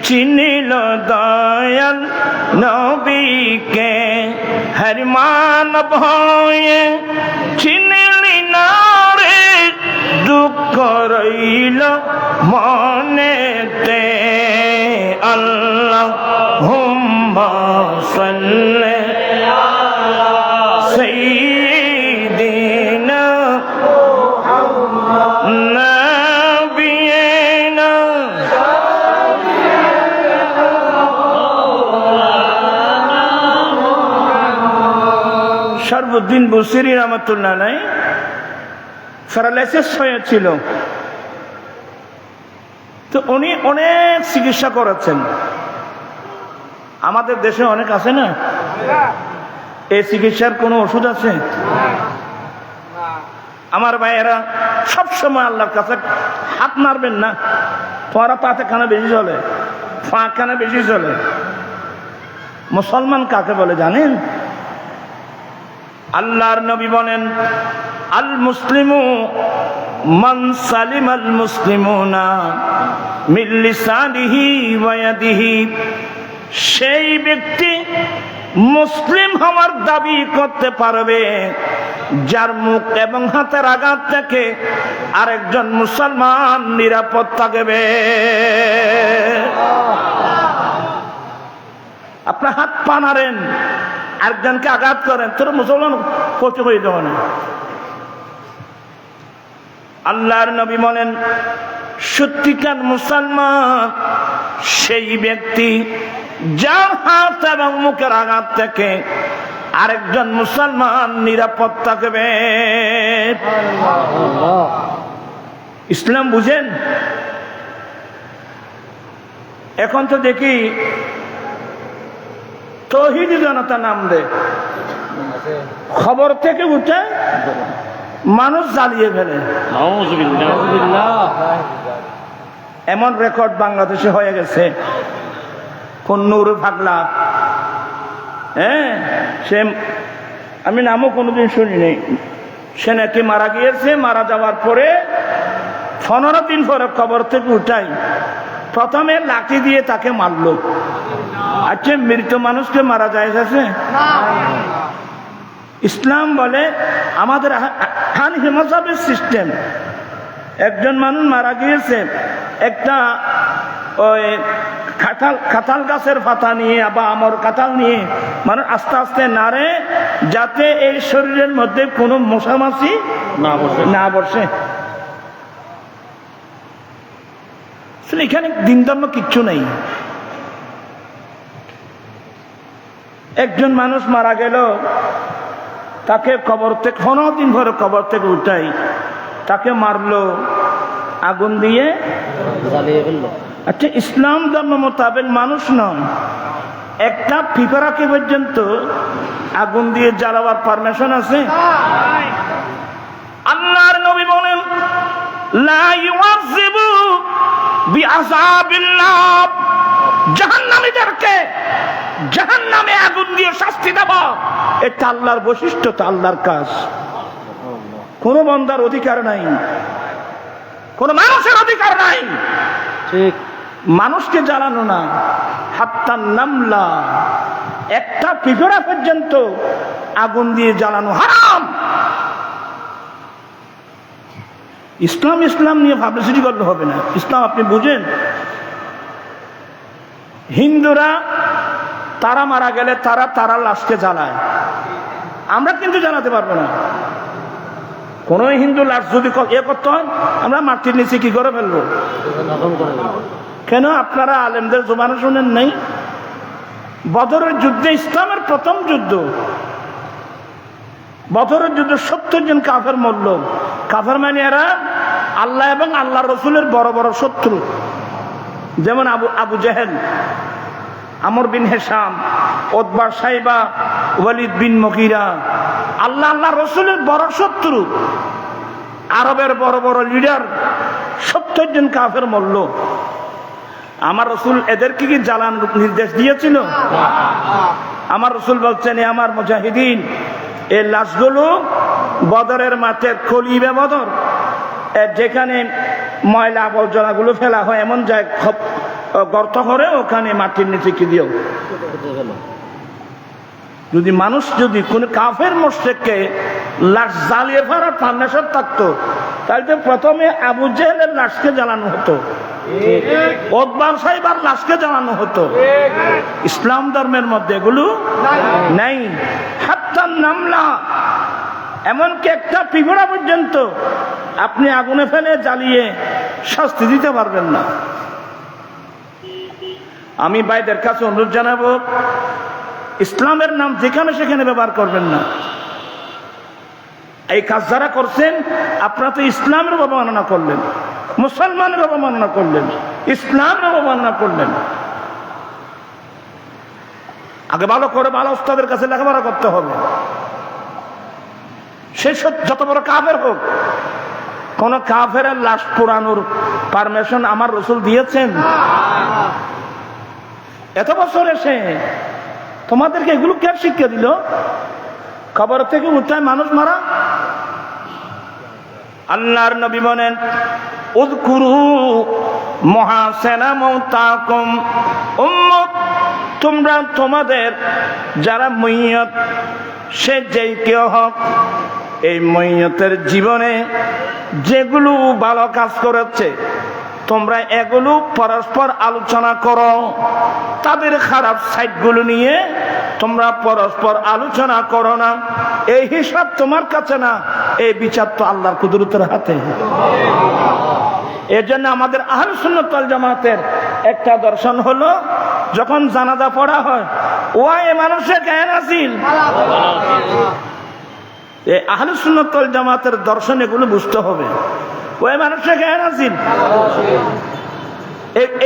চিনিল দয়াল নবীকে, হরিমান ভয়ে চিনিলি না রে, দুঃখ রইল মনেতে। আল্লাহুম্মা সাল্লি আলা সাইয়্যিদিনা নাবিয়িনা। শরফুদ্দীন বুসিরি রহমতুল্লাহ আলাইহি প্যারালাইসিস হয়েছিল, তো উনি অনেক চিকিৎসা করেছেন। আমাদের দেশে অনেক আছে না, এই চিকিৎসার কোনো ওষুধ আছে? আমার ভাইয়েরা সবসময় আল্লাহর কাছে হাত মারবেন না। পরা পাতে খানা বেশি চলে, ফাঁক খানা বেশি চলে। মুসলমান কাকে বলে জানেন? আল্লাহর নবী বলেন, আল মুসলিমু মান সালিমাল মুসলিমুনা মিন লিসানিহি ওয়া ইয়াদিহি। সেই ব্যক্তি মুসলিম হওয়ার দাবি করতে পারবে যার মুখ এবং হাতের আঘাত থেকে আরেকজন মুসলমান নিরাপদ থাকবে। আপনার হাত পা নাড়েন, আরেকজনকে আঘাত করেন, তোর মুসলমান কচু হয়ে যাবে না। আল্লাহর নবী বলেন, সত্যিকার মুসলমান সেই ব্যক্তি যার হাত এবং মুখের আঘাত থেকে আরেকজন মুসলমান নিরাপদ থাকবে। ইসলাম বুঝেন? এখন তো দেখি তৌহিদি জনতা নাম দে, খবর থেকে উঠে মানুষ জ্বালিয়ে ফেলে। এমন রেকর্ড বাংলাদেশে হয়ে গেছে। কোন নূর পাগলা, হ্যাঁ, সে আমি নামও কোনোদিন শুনিনি, সে নাকি মারা গিয়েছে। মারা যাওয়ার পরে 15 দিন পরে কবর থেকে উঠাই, প্রথমে লাঠি দিয়ে তাকে মারলো। আচ্ছা, মৃত মানুষকে মারা যায় আছে? ইসলাম বলে আমাদের হানিফি মাযহাবের সিস্টেম, একজন মানুষ মারা গিয়েছে, একটা ওই কাঁঠাল গাছের পাতা নিয়ে বা আমর কাঁঠাল নিয়ে মানুষ আস্তে আস্তে নাড়ে, যাতে এই শরীরের মধ্যে কোনো মশামাছি না বসে। এখানে দিন ধর্ম কিচ্ছু নেই। একজন মানুষ মারা গেল, তাকে কবর থেকে 15 দিন পরে কবর থেকে উঠাই, তাকে মারলো আগুন দিয়ে জ্বালিয়ে ফেললো। আচ্ছা, ইসলাম ধর্ম মোতাবেক মানুষ নয়, একটা পিঁপড়াকে পর্যন্ত আগুন দিয়ে জ্বালাবার পারমিশন আছে? আল্লাহর নবী বলেন, লা ইউআযিবু বিআযাবিল্লাহ, জাহান্নামীদেরকে জাহান্নামে আগুন দিয়ে শাস্তি দেব, এটা আল্লাহর বৈশিষ্ট্য, তা আল্লাহর কাজ। কোন বান্দার অধিকার নাই, কোন মানুষের অধিকার নাই ঠিক মানুষকে জ্বালানো না। হাত্তান নামলা, একটা পিঁপড়া পর্যন্ত আগুন দিয়ে জ্বালানো হারাম। ইসলাম নিয়ে ভাবনা করলে হবে না। ইসলাম আপনি বুঝেন, হিন্দুরা তারা মারা গেলে তারা লাশকে জ্বালায়, আমরা কিন্তু জ্বালাতে পারবো না। কোন হিন্দু লাশ যদি করতে হয়, আমরা মাটির নিচে কি করে ফেলবো? দফন করে দিল। কেন আপনারা আলেমদের জবানে শুনেন নাই? বদরের যুদ্ধে, ইসলামের প্রথম যুদ্ধ, বদরের যুদ্ধে 70 জন কাফের মরল। কাফের মানে এরা আল্লাহ এবং আল্লাহ রসুলের বড় বড় শত্রু, যেমন আবু জেহেল, আমর bin Hisham, Utba, Saiba, Walid বিন মুগীরা, আল্লাহ রসুলের বড় শত্রু, আরবের বড় বড় লিডার। 70 জন কাফের মরল। আমার রসুল এদেরকে কি জ্বালানোর নির্দেশ দিয়েছিল? আমার রসুল বলছেন, আমার মুজাহিদিন, এই লাশগুলো বদরের মাঠের খলিবে বদর, যেখানে ময়লা আবর্জনাগুলো ফেলা হয় এমন জায়গায় গর্ত করে ওখানে মাটির নিচে কি দিও। যদি মানুষ, যদি কোন কাফের মুশরিককে লাশ জ্বালিয়ে ফেলার পারমিশন থাকতো, তাহলে তো প্রথমে আবু জেহেলের লাশকে জ্বালানো হতো, উতবা সাইবার লাশকে জ্বালানো হতো। ইসলাম ধর্মের মধ্যে এগুলো নাই। হাত্তান নামলা, এমনকি একটা পিঁপড়া পর্যন্ত আপনি আগুনে ফেলে জ্বালিয়ে শাস্তি দিতে পারবেন না। আমি ভাইদের কাছে অনুরোধ জানাবো, ইসলামের নাম যেখানে সেখানে ব্যবহার করবেন না। এই কাজ যারা করছেন, আপনারা তো ইসলামের অবমাননা করলেন, মুসলমানের অবমাননা করলেন, ইসলামের অবমাননা করলেন। আগে ভালো করে ভালো ওস্তাদের কাছে লেখাপড়া করতে হবে। সে যত বড় কাফের হোক, কোন কাফের লাশ পোড়ানোর পারমিশন আমার রসুল দিয়েছেন? এত বছর এসে তোমাদেরকে এগুলো কে শিক্ষা দিল? কবর থেকে উঠায় মানুষ মারা। আল্লাহর নবী বলেন, উযকুরু মুহাসিনা মাউতাকুম, উম্মত, তোমরা তোমাদের যারা মাইয়ত, সে যেই কেউ হোক, এই মাইয়তের জীবনে যেগুলো ভালো কাজ করেছে, তোমরা এগুলো পরস্পর আলোচনা করো। তাদের খারাপ সাইডগুলো নিয়ে তোমরা পরস্পর আলোচনা করো না। এই হিসাব তোমার কাছে না, এই বিচার তো আল্লাহর কুদরতের হাতে। এর জন্য আমাদের আহলুস সুন্নাত ওয়াল জামাতের একটা দর্শন হলো, যখন জানাজা পড়া হয়, ওয়াই মানুষের জ্ঞান আসিল। এই আহলুস সুন্নাত ওয়াল জামাতের দর্শন এগুলো বুঝতে হবে। ওই মানুষের জ্ঞান আসিল।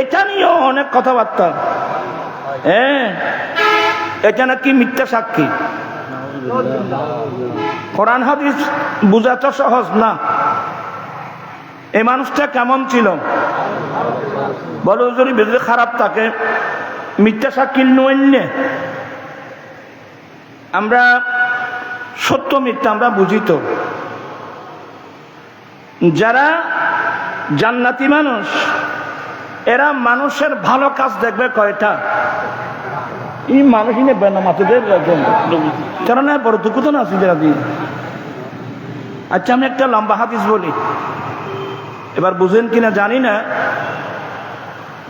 এটা নিয়েও অনেক কথাবার্তা। হ্যাঁ, এটা নাকি মিথ্যা সাক্ষী। কোরআন হাদিস বোঝা তো সহজ না। এই মানুষটা কেমন ছিল? বলো যদি বেশি খারাপ থাকে মিথ্যা সাক্ষী নইলে আমরা সত্য মিথ্যা আমরা বুঝি তো। যারা জান্নাতি মানুষ এরা মানুষের ভালো কাজ দেখবে কয়টা? এই মানুষ নেবে না মাথাদের কারণ বড় দুঃখ তো না আছে যারা দিয়ে। আচ্ছা আমি একটা লম্বা হাদিস বলি, এবার বুঝেন কিনা জানি না।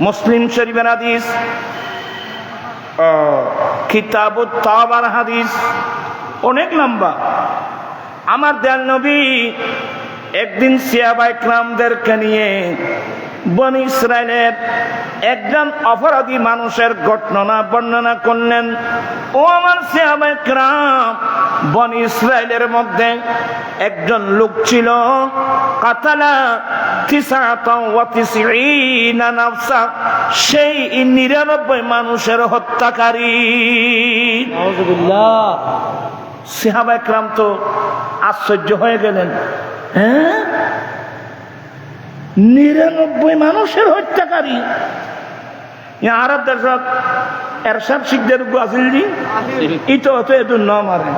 মুসলিম শরীফের হাদিস, কিতাবুত তাওবার হাদিস, অনেক লম্বা। আমার দয়াল নবী একদিন সাহাবা ইকরামদেরকে নিয়ে বনি ইসরাইলের একজন অপরাধী মানুষের ঘটনা বর্ণনা করলেন। ও আমার সাহাবা ইকরাম, বনি ইসরাইলের মধ্যে একজন লোক ছিল, কাতালা 99 নাফসা, সেই 99 মানুষের হত্যাকারী। নাউযুবিল্লাহ। সাহাবা ইকরাম তো আশ্চর্য হয়ে গেলেন, হ্যাঁ 99 মানুষের হত্যাকারী। আরব দেশত এরশাদ শিখদের আছিল জি ইতো হতো এদুর ন মারে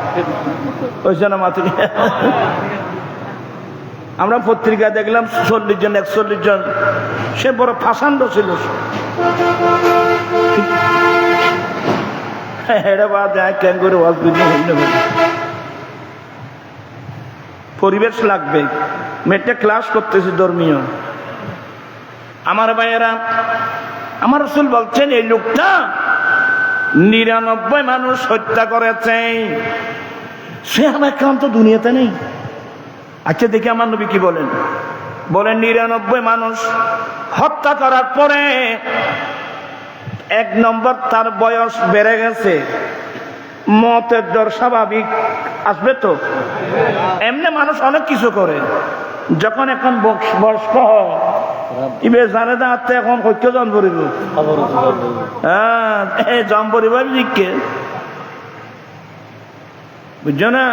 ওই জন্য মাত্র। আমরা পত্রিকা দেখলাম 40 জন 41 জন, সে বড় ফাঁসান্ড ছিল। এটা বাদ কেন করে পরিবেশ লাগবে। মেয়েটা ক্লাস করতেছে ধর্মীয়। আমার ভাইয়েরা, আমার রাসূল বলছেন এই লোকটা 99 মানুষ হত্যা করেছে। সে আমার কান্ত দুনিয়াতে নেই। আচ্ছা দেখি আমার নবী কি বলেন। বলেন 99 মানুষ হত্যা করার পরে 1 নম্বর তার বয়স বেড়ে গেছে, মতের দর স্বাভাবিক আসবে তো। এমনি মানুষ অনেক কিছু করে, যখন এখন বয়স্ক হয় ইবে জানে না আত্মা এখন হইতে জন পড়িব, হ্যাঁ জম পড়িব জিজ্ঞে বুঝছো না।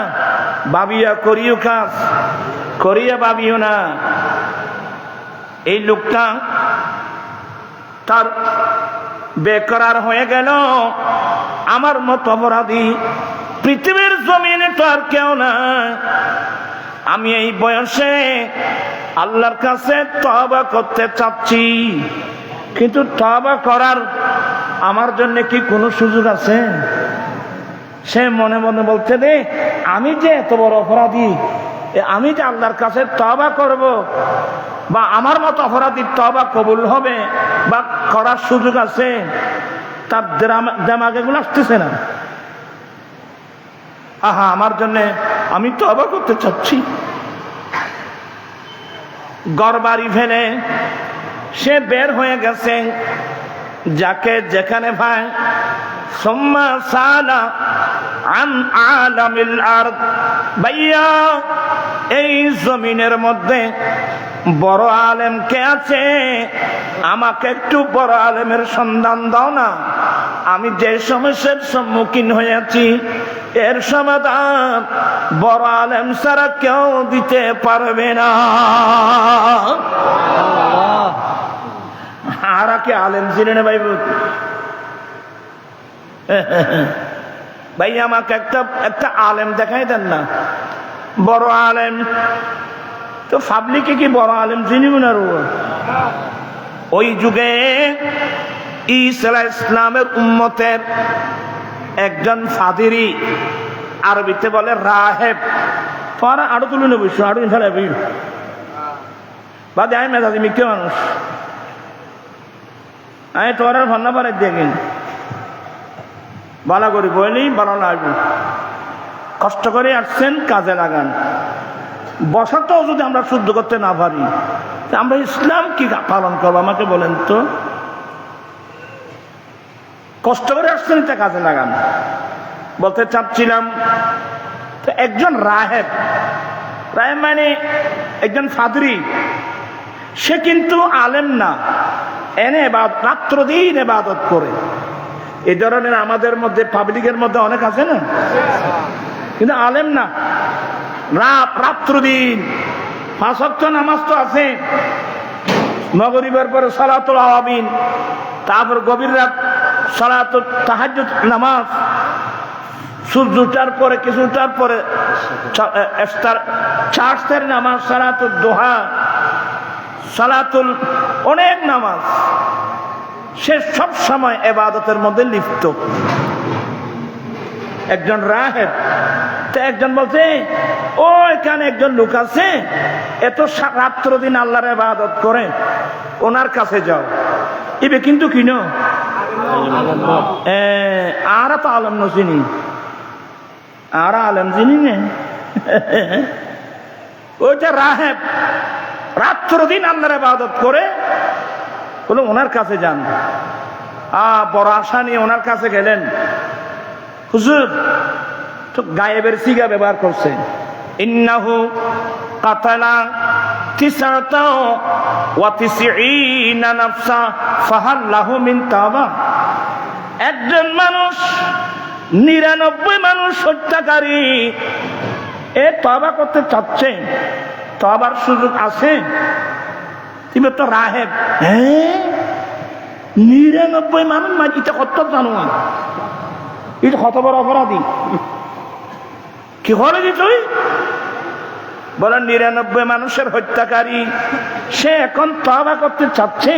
ভাবিয়া করিও কাজ, করিয়া ভাবিও না। এই লোকটা তার বেকরার হয়ে গেল। আমার মত অপরাধী পৃথিবীর জমিনে তো আর কেউ নাই। আমি এই বয়সে আল্লাহর কাছে তওবা করতে চাচ্ছি, কিন্তু তওবা করার আমার জন্য কি কোনো সুযোগ আছে? সে মনে মনে বলছে রে, আমি যে এত বড় অপরাধী, আমি যে আল্লাহর কাছে তওবা করব, বা আমার মতো অপরাধীর তওবা কবুল হবে বা করার সুযোগ আছে, তার দেমাগে এগুলো আসতেছে না। আহা আমার জন্য আমি তওবা করতে চাচ্ছি। ঘরবাড়ি ফেলে সে বের হয়ে গেছে, যাকে যেখানে ভাই সুম্মা সালা আন আলামিল আরদ। ভাইয়া এই জমিনের মধ্যে বড় আলেম কে আছে? আমাকে একটু বড় আলেমের সন্ধান দাও না। আমি যে সমস্যার সম্মুখীন হয়েছি এর সমাধান বড় আলেম ছাড়া কেউ দিতে পারবে না। আর কি আলেম ছিলেন ভাই? ভাই আমাকে একটা আলেম দেখাই দেন না, বড় আলেম। তো পাবলিকে কি বড় আলেম চিনিব না? ওই যুগে ঈসা আলাইহিস সালামের উম্মতের একজন ফাদিরি, আরবিতে বলে রাহেব। তোরা আরো তুলে নেব, আরো ফেলাবি বা দেয় মেধাবী মিথ্যে মানুষ। আমি তোর আর ভান্না পারে দেখেন বালা করি বইলেই ভালো লাগবে। কষ্ট করে আসছেন, কাজে লাগান। বসাটাও যদি আমরা শুদ্ধ করতে না পারি, আমরা ইসলাম কি পালন করবো আমাকে বলেন তো? কষ্ট করে আসছেন, এটা কাজে লাগান। বলতে চাচ্ছিলাম তো একজন রাহেব, রাহেব মানে একজন ফাদরি, সে কিন্তু আলেম না, এনে রাত্র দিন ইবাদত করে। এই ধরনের আমাদের মধ্যে পাবলিকের মধ্যে অনেক আছে না, কিন্তু আলেম না। রাত্র দিন 5 ওয়াক্ত নামাজ তো আছে, মাগরিবের পরে সালাতুল আওয়াবিন, তারপর গভীর রাত সালাতুল তাহাজ্জুদ নামাজ, সূর্য ওঠার পরে কিছুটার পরে চার্চের নামাজ, সালাতুল দোহা, সালাতুল অনেক নামাজ। সে সব সময় ইবাদতের মধ্যে লিপ্ত। একজন রাহেব, তো একজন বলছে ও এখানে একজন লোক আছে এত রাত্র দিন আল্লাহর ইবাদত করে, ওনার কাছে যাও। এবে কিন্তু কিনো আর তো আলম নচিনি, আর আলম চিনি নে ওইটা রাহেব, রাত্র দিন আল্লাহর ইবাদত করে, বলে ওনার কাছে যান। বড় আশা নিয়ে ওনার কাছে গেলেন। হুজুর তো গায়েবের সিগা ব্যবহার করছে, ইন্নাহু কাতালা তিসআতা ওয়া তিসঈনা নাফসা ফাহাল লাহু মিন তাওবা। একজন মানুষ 99 মানুষ হত্যাকারী, এ তওবা করতে চাচ্ছে, তওবার সুযোগ আছে? তুমি তো রাহেব, হ্যাঁ 99 মানুষ মাঝে এটা কত জানো, এটা কত বড় অপরাধী, কি করে যে তুই বলেন 99 মানুষের হত্যাকারী, সে এখন তওবা করতে চাচ্ছে,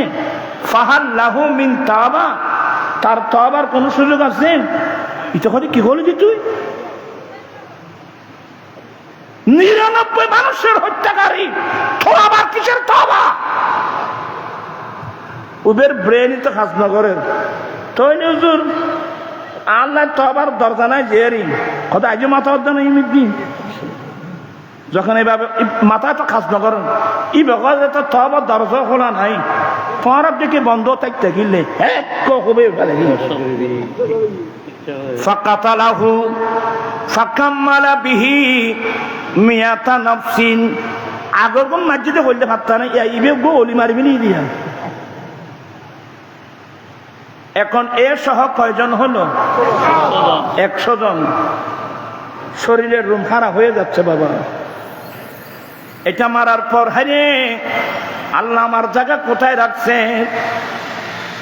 ফাহাল লাহু মিন তাওবা, তার তওবার কোন সুযোগ আছে? এটা করে কি হলো যে তুই 99 মানুষের হত্যাকারী, তোর আবার কিসের তওবা? উবের ব্রেনই তো কাজ না করে। তো হুজুর আল্লাহ তওবার দরজা নাই জেরি কথা, আজ মাথা অর্জন দিন যখন এইভাবে মাথায় তো কাজ না করেন, ই বেকার তো তওবার দরজা খোলা নাই, তোমার দিকে বন্ধ থাকতে গেলে হ্যাঁ কবে ফেলে ফাকাতালাহু ফাকাম্মালা বিহি মিয়াতা নাফসিন। আগর কোন মসজিদে বলতে পারতা না, ইবে গোলি মারবি নি দিয়া। এখন এ সহ কয়জন হলো? 100 জন। শরীরের রুম হারা হয়ে যাচ্ছে বাবা। এটা মারার পর হারে আল্লাহ আমার জায়গা কোথায় রাখছে?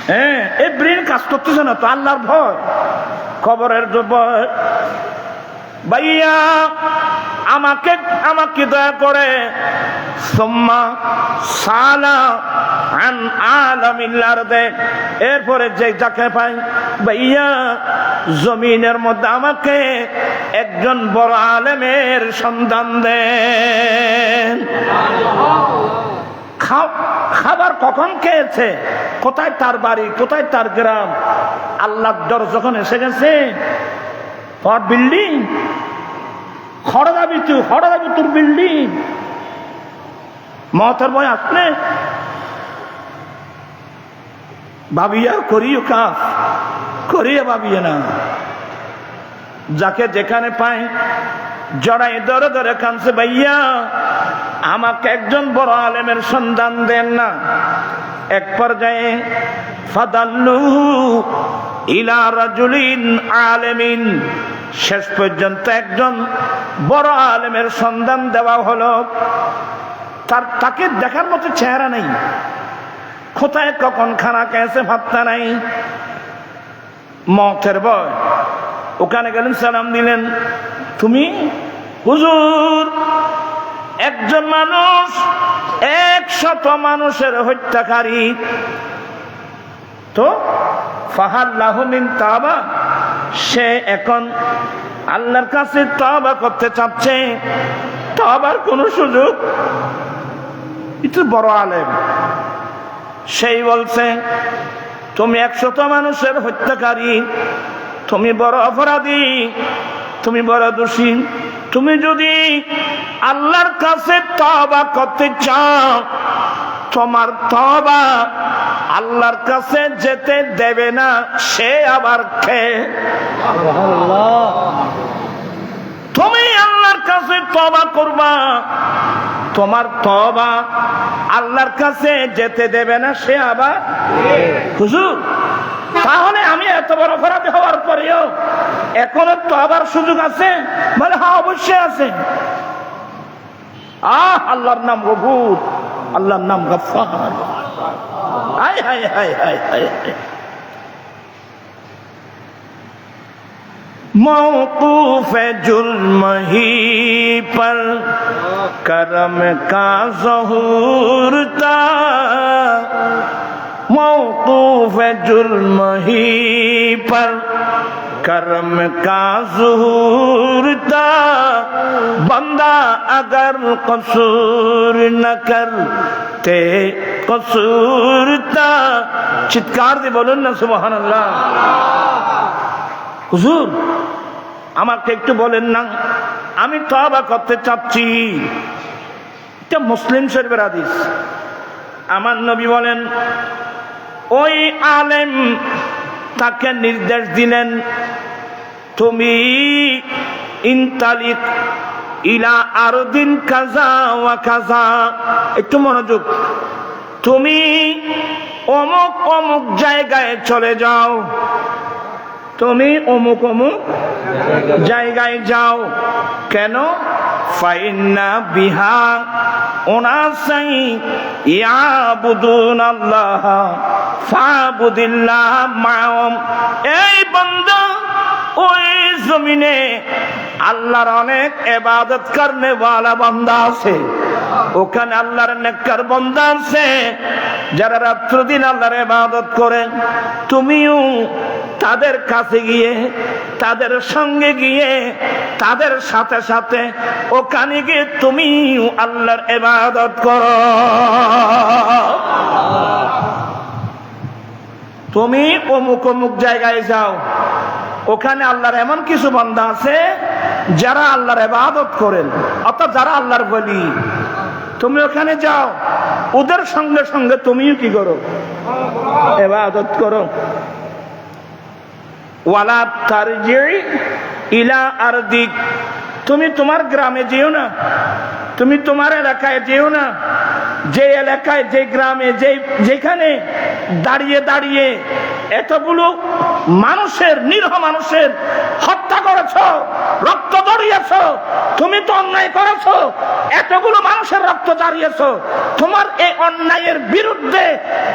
হ্যাঁ এই ব্রেন কাজ করতেছে না তো, আল্লাহর ভয়, কবরের ভয়। ভাইয়া আমাকে দয়া করে সুম্মা সালা আন আলামিল আরদে, এরপরে যে যাকে পাই ভাইয়া জমিনের মধ্যে আমাকে একজন বড় আলেমের সন্ধান দেন। খাবার কখন খেয়েছে, কোথায় তার বাড়ি, কোথায় তার গ্রাম, আল্লাহর ডর যখন এসে গেছে, বিল্ডিং হরদাবি তোর বিল্ডিং, মতের বই আসলে ভাবিয়া করিও কাজ করিয়া ভাবিয়ে না। যাকে যেখানে পায় জড়াই ধরে ধরে কানছে, ভাইয়া আমাকে একজন বড় আলেমের সন্ধান দেন না। এক পর্যায়ে ফাদাল্লুহু ইলা রাজুলিন আলেমিন, শেষ পর্যন্ত একজন বড় আলেমের সন্ধান দেওয়া হলো। তাকে দেখার মতো চেহারা নেই, কোথায় কখন খানা খেয়েছে ভাবতা নাই, মতের ভয়। ওখানে গেলেন, সালাম দিলেন, তুমি হুজুর একজন মানুষ 100 মানুষের হত্যাকারী, তো ফাহাল লাহু মিন তাওবা, সে এখন আল্লাহর কাছে তওবা করতে চাচ্ছে, তওবার কোন সুযোগ? এটা বড় আলেম, সেই বলছে তুমি 100 মানুষের হত্যাকারী, তুমি বড় অপরাধী, তুমি বড় দোষী। তুমি যদি আল্লাহর কাছে তওবা করতে চাও, তোমার তওবা আল্লাহর কাছে যেতে দেবে না, সে আবার কে? তুমি আল্লাহর কাছে তওবা করবা, তোমার তওবা আল্লাহর কাছে যেতে দেবে না, সে আবার হুজুর। তাহলে আমি এত বড় অপরাধী হওয়ার পরেও এখনো তওবার সুযোগ আছে? বলে হ্যাঁ অবশ্যই আছে। আল্লাহর নাম গফুর, আল্লাহর নাম গফফার। হায় হায় হায় হায় হায় হায়। मौकूफ जुल्म ही पर करम का ज़हूर था, मौकूफ जुल्म ही पर करम का ज़हूर था, बंदा अगर कसूर न करते कसूर था। चित्कार दे बोलুন না সুবহানাল্লাহ। হুজুর আমাকে একটু বলেন না, আমি তওবা করতে চাচ্ছি। এটা মুসলিম শরীফের হাদিস। আমার নবী বলেন, ওই আলেম তাকে নির্দেশ দিলেন, তুমি ইনতালিক ইলা আরদিন কাযা ওয়া কাযা, একটু মনোযোগ, তুমি অমুক অমুক জায়গায় চলে যাও, তুমি অমুক অমুক জায়গায় যাও। কেন? ফাইন্না বিহা উনাসাই ইয়াবুদুনাল্লাহ ফাবুদিল্লাহ মাআহুম। এই বান্দা, ওই জমিনে আল্লাহর অনেক ইবাদত করনে ওয়ালা বান্দা আছে, ওখানে আল্লাহর নেককার বান্দা আছে যারা রাত্র দিন আল্লাহর ইবাদত করেন। তুমিও তাদের কাছে গিয়ে, তাদের সঙ্গে গিয়ে, তাদের সাথে সাথে ওখানে গিয়ে তুমিও আল্লাহর ইবাদত করো। তুমি অমুক অমুক জায়গায় যাও, ওখানে আল্লাহর এমন কিছু বান্দা আছে যারা আল্লাহর ইবাদত করেন, অর্থাৎ যারা আল্লাহর ওলি। তুমি ওখানে যাও, ওদের সঙ্গে সঙ্গে তুমিও কি করো? ইবাদত করো। ওয়ালা তারজি ইলা আরদিক, তুমি তোমার গ্রামে যেও না, তুমি তোমার এলাকায় যেও না। যে এলাকায়, যে গ্রামে, যেখানে দাঁড়িয়ে দাঁড়িয়ে এতগুলো মানুষের, নিরীহ মানুষের হত্যা করেছ, রক্ত ঝরিয়েছ, তুমি তো অন্যায় করেছ, এতগুলো মানুষের রক্ত ঝরিয়েছ, তোমার এই অন্যায়ের বিরুদ্ধে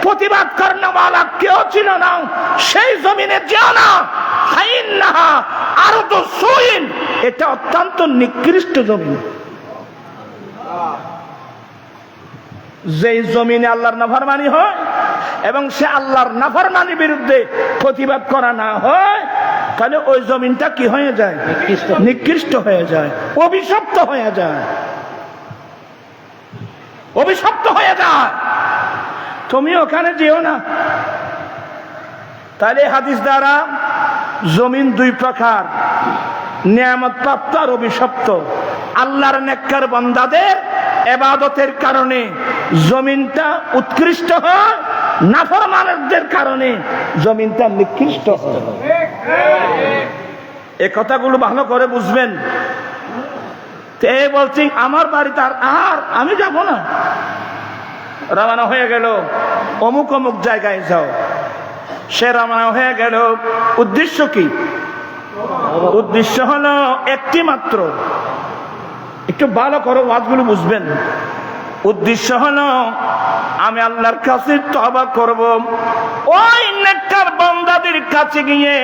প্রতিবাদ করানোওয়ালা কেউ ছিল না, সেই জমিনে যেও না। ফাইন্নাহা আরদু সুইন, এটা অত্যন্ত নিকৃষ্ট জমিন। যেই জমিনে আল্লাহর নাফরমানি হয় এবং সে আল্লাহর নাফরমানির বিরুদ্ধে প্রতিবাদ করা না হয়, তাহলে ওই জমিনটা কি হয়ে যায়? নিকৃষ্ট হয়ে যায়, অভিশপ্ত হয়ে যায়, অভিশপ্ত হয়ে যায়। তুমি ওখানে যেও না। তাহলে হাদিস দ্বারা জমিন দুই প্রকার, নিয়ামত প্রাপ্ত আর অভিশপ্ত। আল্লাহর নেককার বান্দাদের ইবাদতের কারণে জমিনটা উৎকৃষ্ট হয়, নাফরমানদের কারণে জমিনটা নিকৃষ্ট হয়। এই কথাগুলো ভালো করে বুঝবেন। বলছি আমার বাড়িতে আর আমি যাব না, রওনা হয়ে গেল, অমুক অমুক জায়গায় যাও। সে রওনা হয়ে গেল, উদ্দেশ্য কি? উদ্দেশ্য হলো একটি মাত্র, একটু ভালো করে ওয়াজগুলো বুঝবেন। উদ্দেশ্য হলো আমি আল্লাহর কাছে তওবা করব, ওই নেককার বান্দাদের কাছে গিয়ে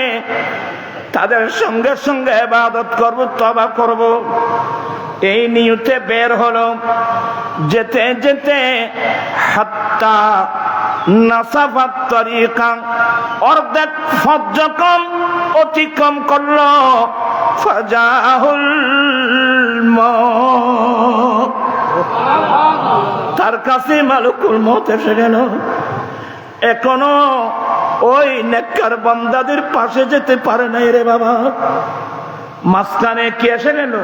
তাদের সঙ্গে সঙ্গে ইবাদত করব, তওবা করব। এই নিয়তে বের হলো। যেতে যেতে হাত্তা নাসাফাত তরিকা, অর্ধেক পথ যখন অতিক্রম করলো, ফাজাহুল মউত, তার কাছে মালিকুল মউত এসে গেল। এখনো ওই নেককার বান্দাদের পাশে যেতে পারে নাই রে বাবা, মাঝখানে কি এসে গেল?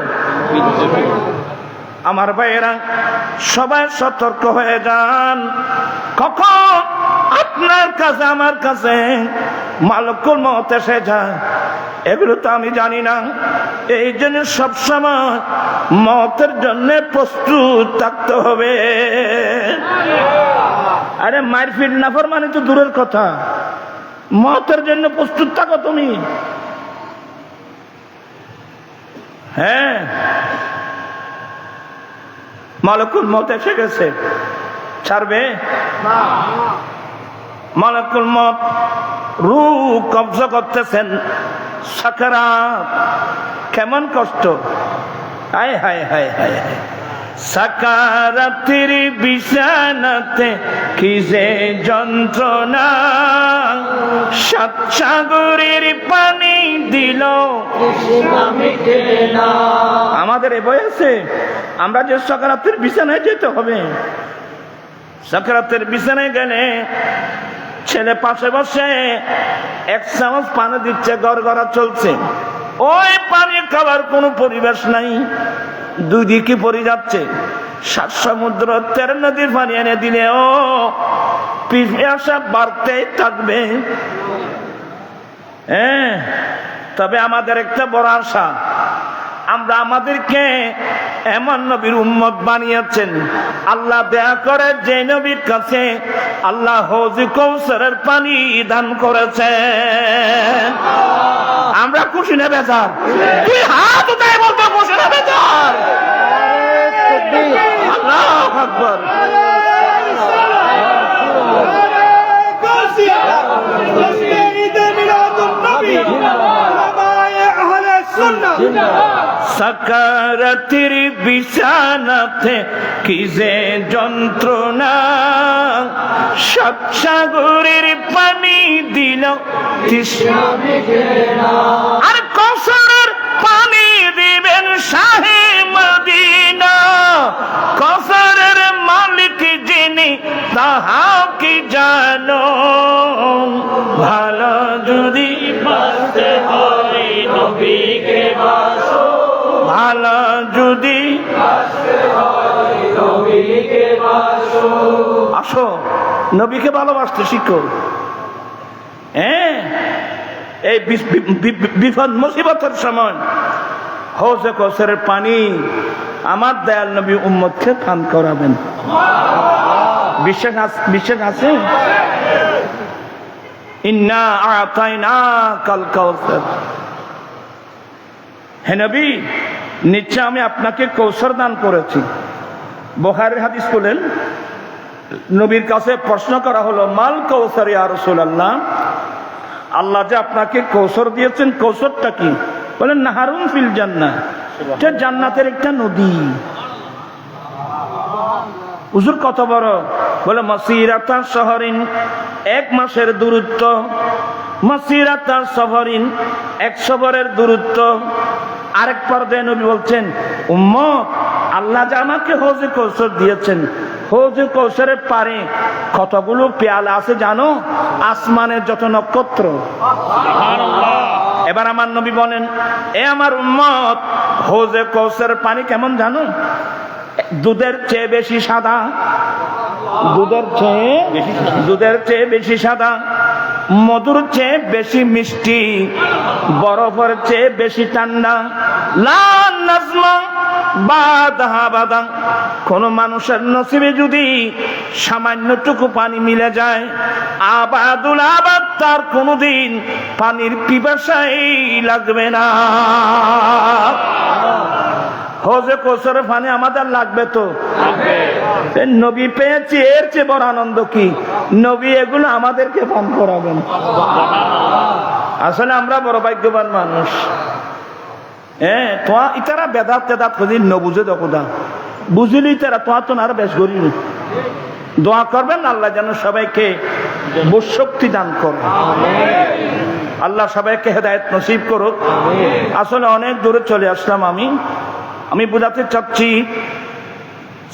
আমার ভাইয়েরা, সবাই সতর্ক হয়ে যান। কখন আপনার কাছে, আমার কাছে মালিকুল মউত এসে যায় এগুলো তো আমি জানি না। এই জন্য সবসময় মওতের জন্য প্রস্তুত থাকতে হবে। আরে মারপিট নাফরমানি তো দূরের কথা, মওতের জন্য প্রস্তুত থাকো তুমি। হ্যাঁ, মালাকুল মউত এসে গেছে, ছাড়বে? মালাকুল মউত রূহ কবজা করতেছেন, সাকারাত, কেমন কষ্ট! হায় হায় হায় হায় হায়, সাকারাতের বিছানাতে কি যে যন্ত্রণা, সাত সাগরের পানি দিল আমাদের এ বয়সে আমরা যে সাকারাতের বিছানায় যেতে হবে। সাকারাতের বিছানায় গেলে ছেলে পাশে বসে এক চামচ পানি দিচ্ছে, গড়গড়া চলছে, ওই পানি খাবার কোনো পরিবেশ নাই, দুই দিকে পড়ে যাচ্ছে। সাত সমুদ্র 13 নদীর পানি এনে দিলে ও পিপাসা বাড়তেই থাকবে। হ্যাঁ, তবে আমাদের একটা বড় আশা, আমরা আমাদেরকে এমন নবীর উম্মত বানিয়েছেন, আল্লাহ দয়া করে যে নবীর কাছে আল্লাহ হৌজে কৌসরের পানি দান করেছেন। আমরা খুশি না বেজার? তুই হাত উঠাই বলতো খুশি না বেজার? আল্লাহু আকবার। সাকারাতের বিছানাতে কি যে যন্ত্রণা, সাত সাগরের পানি দিল আর কৌসরের পানি দিবেন শাহে মদিনা। কৌসরের মালিক যিনি তাহা কি জানো, ভালো যদি বাঁচতে হয় নবীকে বাসো, ভালো যদি আসো নবীকে ভালোবাসতে শিখো। হ্যাঁ, এই বিপদ মুসিবতের সময় হৌজে কৌসরের পানি আমার দয়াল নবী উম্মতকে পান করাবেন। বিশ্বাস আছে? ইন্না আ'তাইনাকাল কাউসার। হে নবী, নিশ্চয় আমি আপনাকে কৌসর দান করেছি। বুখারীর হাদিস বলেন, নবীর কাছে প্রশ্ন করা হলো, মাল কৌসার ইয়া রাসূলুল্লাহ, আল্লাহ যে আপনাকে কৌসর দিয়েছেন, কৌসরটা কি? বলেন নাহারুন ফিল জান্নাহ, এটা জান্নাতের একটা নদী। হুজুর কত বড়? বলে মাসিরাতা শহরিন, 1 মাসের দূরত্ব, মাসিরাতা সফরিন, 1 সফরের দূরত্ব। আরেক পর্যায়ে নবী বলছেন, উম্মত, আল্লাহ যে আমাকে হৌজে কৌসর দিয়েছেন, হৌজে কৌসরের পারে কতগুলো পেয়ালা আছে জানো? আসমানের যত নক্ষত্র। এবার আমার নবী বলেন, এ আমার উম্মত, হৌজে কৌসরের পানি কেমন জানো? দুধের চেয়ে বেশি সাদা, দুধের চেয়ে বেশি সাদা, মধুর চেয়ে বেশি মিষ্টি, বরফের চেয়ে বেশি ঠান্ডা। লা নাজমা বাদাহা বাদাম, কোন মানুষের নসিবে যদি সামান্যটুকু পানি মিলে যায়, আবাদুল আবাদ তার কোনদিন পানির পিপাসাই লাগবে না। হৌজে কৌসরের পানি আমাদের লাগবে তো? নবী পেয়েছি, এর চেয়ে বড় আনন্দ কি? নবী এগুলো আমাদেরকে পান করাবেন। আসলে আমরা বড় ভাগ্যবান মানুষ। হ্যাঁ, তোমার ইতারা বেদাত তেদাত খুঁজি নবুঝে দকুদা বুঝিলি তারা তোমার তো আর বেশ গরিব। দোয়া করবেন আল্লাহ যেন সবাইকে বুঝশক্তি দান করে, আল্লাহ সবাইকে হেদায়েত নসিব করুক। আসলে অনেক দূরে চলে আসলাম আমি বুঝাতে চাচ্ছি,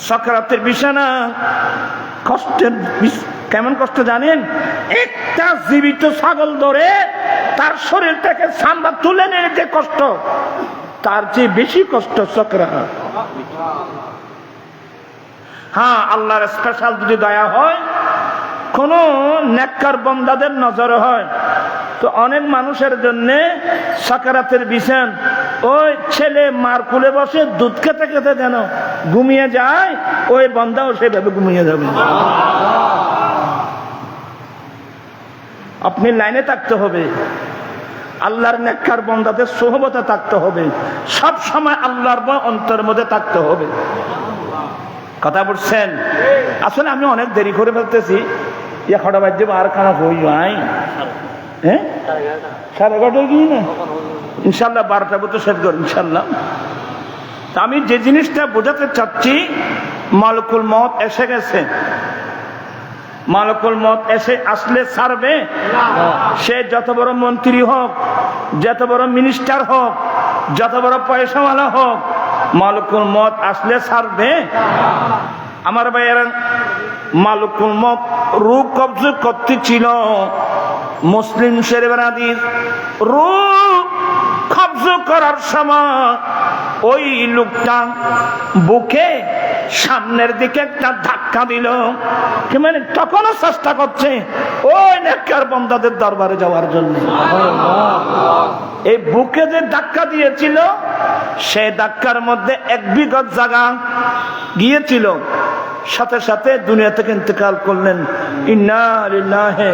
সাকারাতের বিছানা কষ্টের, কেমন কষ্ট জানেন? একটা জীবিত ছাগল ধরে তার শরীরটাকে চামড়া তুলে নিয়ে যে কষ্ট, তার চেয়ে বেশি কষ্ট সাকারাত। হ্যাঁ, আল্লাহর স্পেশাল যদি দয়া হয়, কোন নেককার বান্দাদের নজরে হয়, তো অনেক মানুষের জন্য সাকারাতের বিছান, ওই ছেলে মার কুলে বসে দুধ খেতে খেতে যেন ঘুমিয়ে যায়, ওই বান্দাও সেভাবে ঘুমিয়ে যাবে। আপনি লাইনে থাকতে হবে, আল্লাহর নেককার বান্দাদের সোহবতে থাকতে হবে, সব সময় আল্লাহর ভয় অন্তরের মধ্যে থাকতে হবে। কথা বলছেন? আসলে আমি অনেক দেরি করে ফেলতেছি, এখনো বাজে আর খানা হই নাই, হ্যাঁ 11:30 কি না, ইনশাল্লাহ 12টা মতো শেষ করব ইনশাল্লাহ। তা আমি যে জিনিসটা বোঝাতে চাচ্ছি, মালকুল মউত এসে গেছে। মালকুল মউত আসলে ছাড়বে? সে যত বড় মন্ত্রী হোক, যত বড় মিনিস্টার হোক, যত বড় পয়সাওয়ালা হোক, মালকুল মউত আসলে ছাড়বে? আমার ভাইয়েরা, মালকুল মউত রূহ কবজা করতেছিল। মুসলিম শরীফের হাদিস, রূহ কবজা করার সময় ওই লোকটা বুকে সামনের দিকে একটা ধাক্কা দিল, কি মানে তখনও চেষ্টা করছে ওই নেককার বান্দাদের দরবারে যাওয়ার জন্য। এই বুকে যে ধাক্কা দিয়েছিল, সে ধাক্কার মধ্যে 1 বিঘত জায়গা গিয়েছিল, সাথে সাথে দুনিয়া থেকে ইন্তেকাল করলেন। ইন্না লিল্লাহি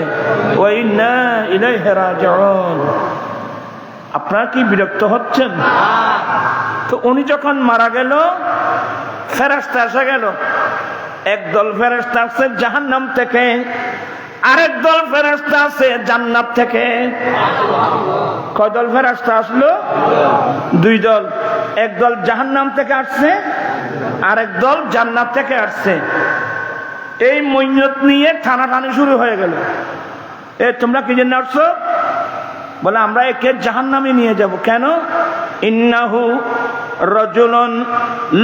ওয়া ইন্না ইলাইহি রাজিউন। আপনারা কি বিরক্ত হচ্ছেন? তো উনি যখন মারা গেল, ফেরেশতা এসে গেল। একদল ফেরেশতা আসছে জাহান্নাম থেকে, আরেক দল ফেরেশতা আছে জান্নাত থেকে। কয় দল ফেরেশতা আসলো? 2 দল। একদল জাহান্নাম থেকে আসছে, আরেক দল জান্নাত থেকে আসছে। এই মইয়ত নিয়ে টানাটানি শুরু হয়ে গেল। তোমরা কি জন্য আসছো? বলে আমরা একে জাহান্নামে নিয়ে যাব। কেন? ইন্নাহু রাজুলুন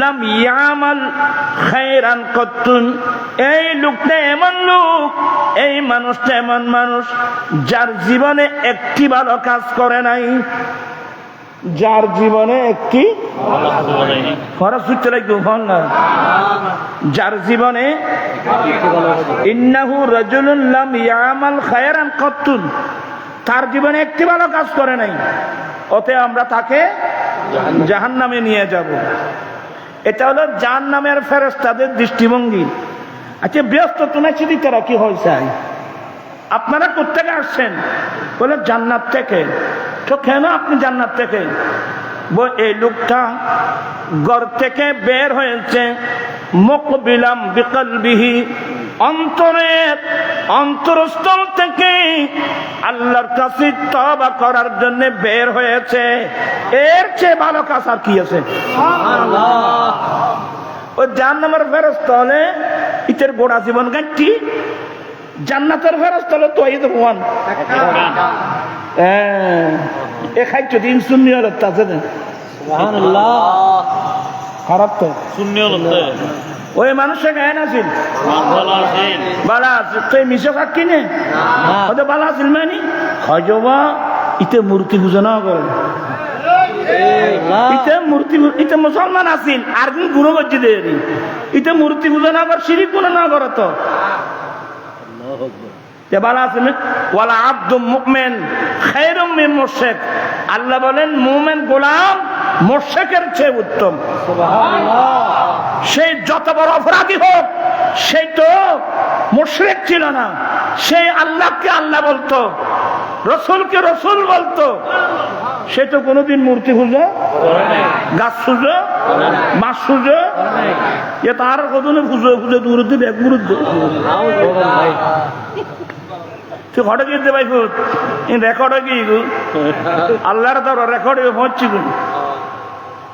লাম ইয়ামাল খায়রান কত্তুন। এই লোকটা এমন লোক, এই মানুষটা এমন মানুষ যার জীবনে একটি ভালো কাজ করে নাই। যার জীবনে একটি খরচ হচ্ছে লাগবে, যার জীবনে ইন্নাহু রাজুলুন লাম ইয়ামাল খায়রান কত্তুন, তার জীবনে একটি ভালো কাজ করে নাই, ওতে আমরা তাকে জাহান্নামে নিয়ে যাব। এটা হলো জাহান্নামের ফেরেশতাদের দৃষ্টিভঙ্গি। আচ্ছা, ব্যস্ত তো না চিনি, তারা কি হয়েছে? আপনারা কোথেকে আসছেন? বলে জান্নাত থেকে। তো কেন আপনি জান্নাত থেকে? এই লোকটা ঘর থেকে বের হয়েছে মুকবিলাম বিকলবিহি, অন্তরস্থল থেকে আল্লাহর কাছে তওবা করার জন্য বের হয়েছে। এর চেয়ে ভালো কাজ আর কি আছে? ওই জাহান্নামের ফেরেশতা হলে ইতের গোড়া জীবন গাঁটি, জান্নাতের ফেরেশতা হলে তো এই ভগবান খাইছো দিন শূন্য হলে তাছে খারাপ তো ওই মানুষের গায়ে নাছিল বালা তুই মিশে থাক কিনে হয়তো বালা আছিল মানে হয়বা ইতে মূর্তি পূজা না করে, ইতে মূর্তি ইতে মুসলমান আছিল আর দিন গুণ করছি দেরি, ইতে মূর্তি পূজা না কর, শিরিক গুণ না করে তো ওয়ালা আব্দুম মুমিন খায়রুম মিন মুশরিক। আল্লাহ বলেন মুমিন গোলাম মুশরিকের চেয়ে উত্তম। সে যত বড় অপরাধী হোক, সে তো মুশরিক ছিল না, সে আল্লাহকে আল্লাহ বলতো, রসুলকে রসুল বলতো। সে তো কোনোদিন মূর্তি পুজো, গাছ পুজো, মাছ পুজো, এ তার কতদিন পুজো পুজো দূর দিবে এক মুরুদ তুই ঘটে গিয়ে ভাই রেকর্ডে গিয়ে আল্লাহর তোর রেকর্ডে পৌঁছি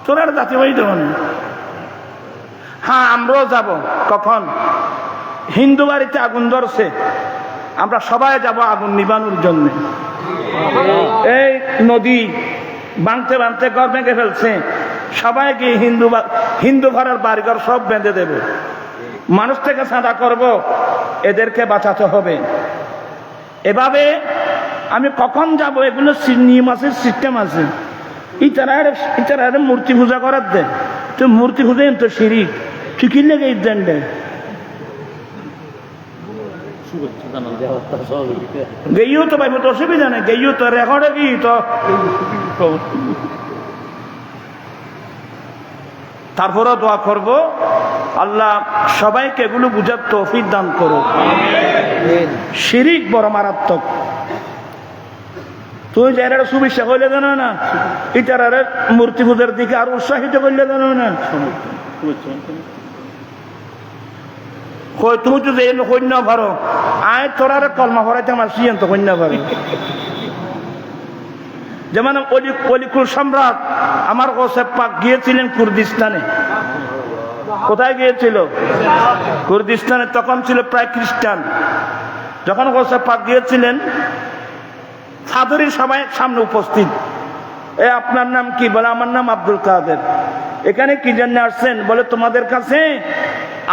তোর আর জাতি ভাই দেব না। হ্যাঁ, আমরাও যাব। কখন? হিন্দু বাড়িতে আগুন ধরছে, আমরা সবাই যাব আগুন নিবানোর জন্য। এই নদী বাঁধতে বাঁধতে ঘর ভেঙে ফেলছে, সবাইকে হিন্দু ঘরের বাড়িঘর সব বেঁধে দেবে, মানুষ থেকে চাঁদা করব, এদেরকে বাঁচাতে হবে। এভাবে আমি কখন যাব, এগুলো নিয়ম আছে, সিস্টেম আছে। ইতারা মূর্তি পূজা করার দে, তো মূর্তি পূজা তো শিরিক, ঠিকই লেগে দেন দে গেইও তো ভাই, তো অসুবিধা নেই, গেইও তো রেকর্ডে গিয়ে তো তারপরে দোয়া করব আল্লাহ সবাইকে এগুলো বুঝার তৌফিক দান করো। শিরিক বড় মারাত্মক। তুই যারা শুভেচ্ছা করলে জানো না, ইটারে মূর্তি পূজার দিকে আরো উৎসাহিত করলে জানো না, কই তুমি তো যে কন্য ভারো আয় তোরারে কলমা ভরাইতে আমার সিয়েন তো কন্য ভারো। যেমন অলিকুল সম্রাট আমার গোসে পাক গিয়েছিলেন কুর্দিস্তানে। কোথায় গিয়েছিল? কুর্দিস্তানে। তখন ছিল প্রায় খ্রিস্টান। যখন গোসে পাক গিয়েছিলেন, সাদরি সবাই সামনে উপস্থিত। এ আপনার নাম কি? বলে আমার নাম আব্দুল কাদের। এখানে কি জন্য আসছেন? বলে তোমাদের কাছে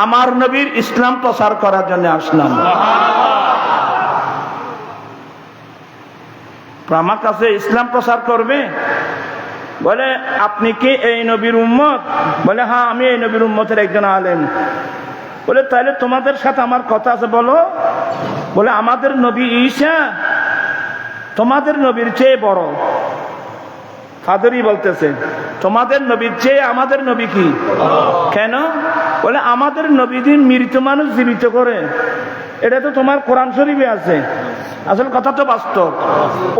আমার নবীর ইসলাম প্রচার করার জন্য আসলাম। আমার কাছে ইসলাম প্রচার করবে? বলে আপনি কি এই নবীর উম্মত? বলে হ্যাঁ, আমি এই নবীর উম্মতের একজন আলেম। বলে তাহলে তোমাদের সাথে আমার কথা আছে, বলো। বলে আমাদের নবী ঈসা তোমাদের নবীর চেয়ে বড়। ফাদরি বলতেছে তোমাদের নবীর চেয়ে আমাদের নবী কি? কেন? বলে আমাদের নবীদিন মৃত মানুষ জীবিত করে। এটা তো তোমার কোরআন শরীফে আছে। আসল কথা তো বাস্তব।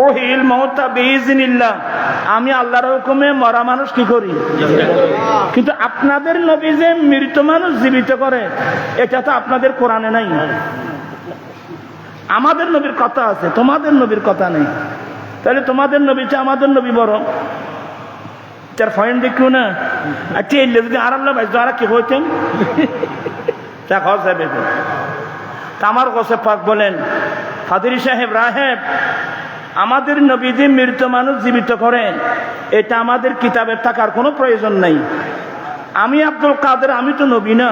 ও হিল মওতা বিইজনিল্লাহ, আমি আল্লাহর হুকুমে মরা মানুষ কি করি? কিন্তু আপনাদের নবী যে মৃত মানুষ জীবিত করে, এটা তো আপনাদের কোরআনে নাই। আমাদের নবীর কথা আছে, তোমাদের নবীর কথা নেই। তাহলে তোমাদের নবী চেয়ে আমাদের নবী বড়। তার ফয়েন দেখিও না। আচ্ছা এই যদি আর আল্লাহ ভাই আর কি হইতেন তা যাবে। আমার গোসে পাক বলেন, ফাদরি সাহেব রাহেব, আমাদের নবী যে মৃত মানুষ জীবিত করে, এটা আমাদের কিতাবে থাকার কোনো প্রয়োজন নাই। আমি আব্দুল কাদের, আমি তো নবী না,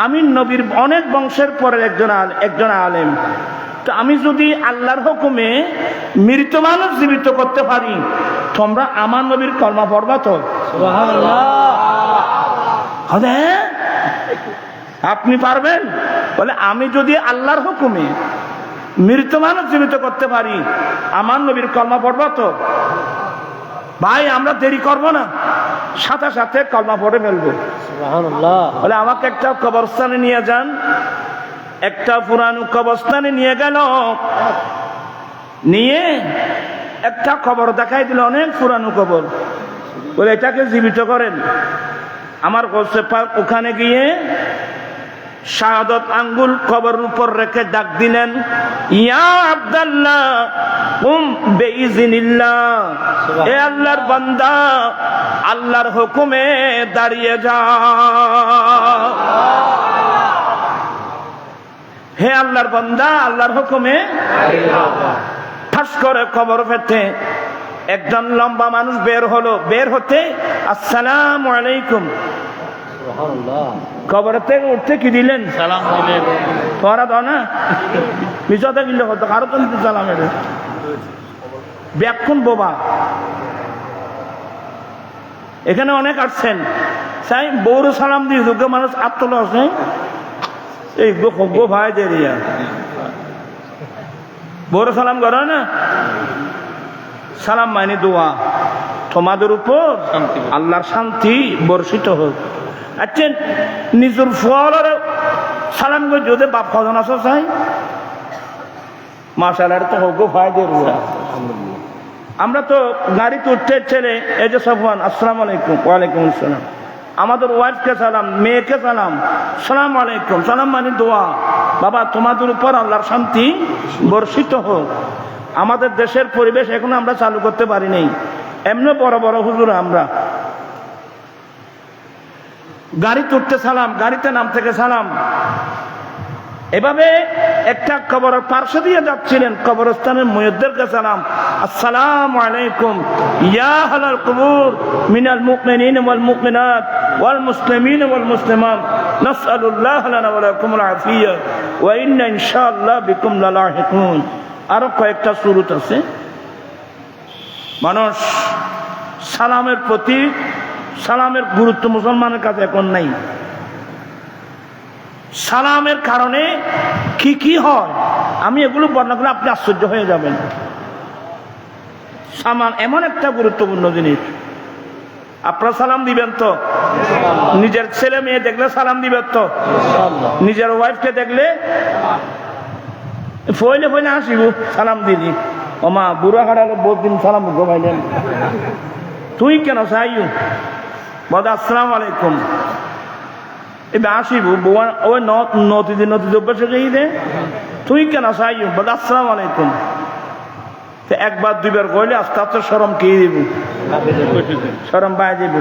আমি নবীর অনেক বংশের পরের একজন আলেম। তো আমি যদি আল্লাহর হুকুমে মৃত মানুষ জীবিত করতে পারি, তোমরা আমার নবীর কলমা পড়বা তো? হ্যাঁ, আপনি পারবেন? বলে আমি যদি আল্লাহর হুকুমে মৃত মানুষ জীবিত করতে পারি, আমার নবীর কলমা পড়বা তো? ভাই আমরা দেরি করব না, সাথে সাথে কলমা পড়ে ফেলবো। বলে আমাকে একটা কবরস্থানে নিয়ে যান। একটা পুরানো কবরস্থানে নিয়ে গেল, নিয়ে একটা কবর দেখাই দিল, অনেক পুরানো কবর। বলে এটাকে জীবিত করেন। আমার গোসে পাক ওখানে গিয়ে শাহাদত আঙ্গুল কবরের উপর রেখে ডাক দিলেন, ইয়া আব্দুল্লাহ কুম বিইজনিল্লাহ, এ আল্লাহর বান্দা আল্লাহর হুকুমে দাঁড়িয়ে যা। হে আল্লাহর বান্দা আল্লাহর হুকুমে। ঠাস করে কবর ফেটে একজন লম্বা মানুষ বের হলো। বের হতে আসসালামু আলাইকুম। কবর থেকে উঠতে কি দিলেন? সালাম দিলেন। তোরা দাও না, মিশতে গেলে হতো কারো তো নিতে সালাম। এটা ব্যাকুন বোবা। এখানে অনেক আসছেন, সাই বৌর সালাম দিয়ে যোগ্য মানুষ আত্মলো আছে। এই গো ভাই দেরিয়া বড় সালাম করো না। সালাম মানে দোয়া, তোমাদের উপর আল্লাহর শান্তি বর্ষিত হোক। আচ্ছা নিজের ফলের সালাম করে যদি বাপ খজন আসো চাই মাশাআল্লাহ তো হোক গো ভাই দেরিয়া। আমরা তো গাড়িতে উঠতে ছেলে এই যে সফওয়ান আসসালামু আলাইকুম। ওয়ালাইকুম আসসালাম। আমাদের ওয়াইফকে সালাম, মেয়েকে সালাম, সালাম আলাইকুম। সালাম মানে দোয়া, বাবা তোমাদের উপর আল্লাহর শান্তি বর্ষিত হোক। আমাদের দেশের পরিবেশ এখনো আমরা চালু করতে পারি নাই। এমনি বড় বড় হুজুর আমরা গাড়িতে উঠতে সালাম, গাড়িতে নাম থেকে সালাম। এভাবে একটা কবরের পার্শ্ব দিয়ে যাচ্ছিলেন, কবরস্থানের মুয়াজ্জিনকে সালাম, আসসালামু আলাইকুম ইয়া আহলাল কুবুর মিনাল মুমিনিন ওয়াল মুমিনাত ওয়াল মুসলিমিন ওয়াল মুসলিমাত নাসআলুল্লাহ লানা ওয়া লাকুমুল আফিয়া ওয়া ইন্না ইনশাআল্লাহ বিকুম লালাহিকুন। আরো কয়েকটা সুরত আছে। মানুষ সালামের প্রতি, সালামের গুরুত্ব মুসলমানের কাছে এখন নাই। সালামের কারণে কি কি হয় আমি এগুলো বর্ণনা করলে আপনি আশ্চর্য হয়ে যাবেন। সালাম এমন একটা গুরুত্বপূর্ণ জিনিস। আপনারা সালাম দিবেন তো? নিজের ছেলে মেয়ে দেখলে সালাম দিবেন তো? নিজের ওয়াইফকে দেখলে ফইলে ফইলে আসিব সালাম দিদি। ও মা বুড়া হারালে বহুত দিন সালাম ভাইলেন, তুই কেন চাইও বদ আসসালামু আলাইকুম। এবার আসিব ওই নদীতে অভ্যাস হয়ে দে তুই কেন চাই বলে আসসালাম আলাইকুম একবার দুইবার কইলে আস্তে আস্তে সরম কে দিব সরম পাই দিব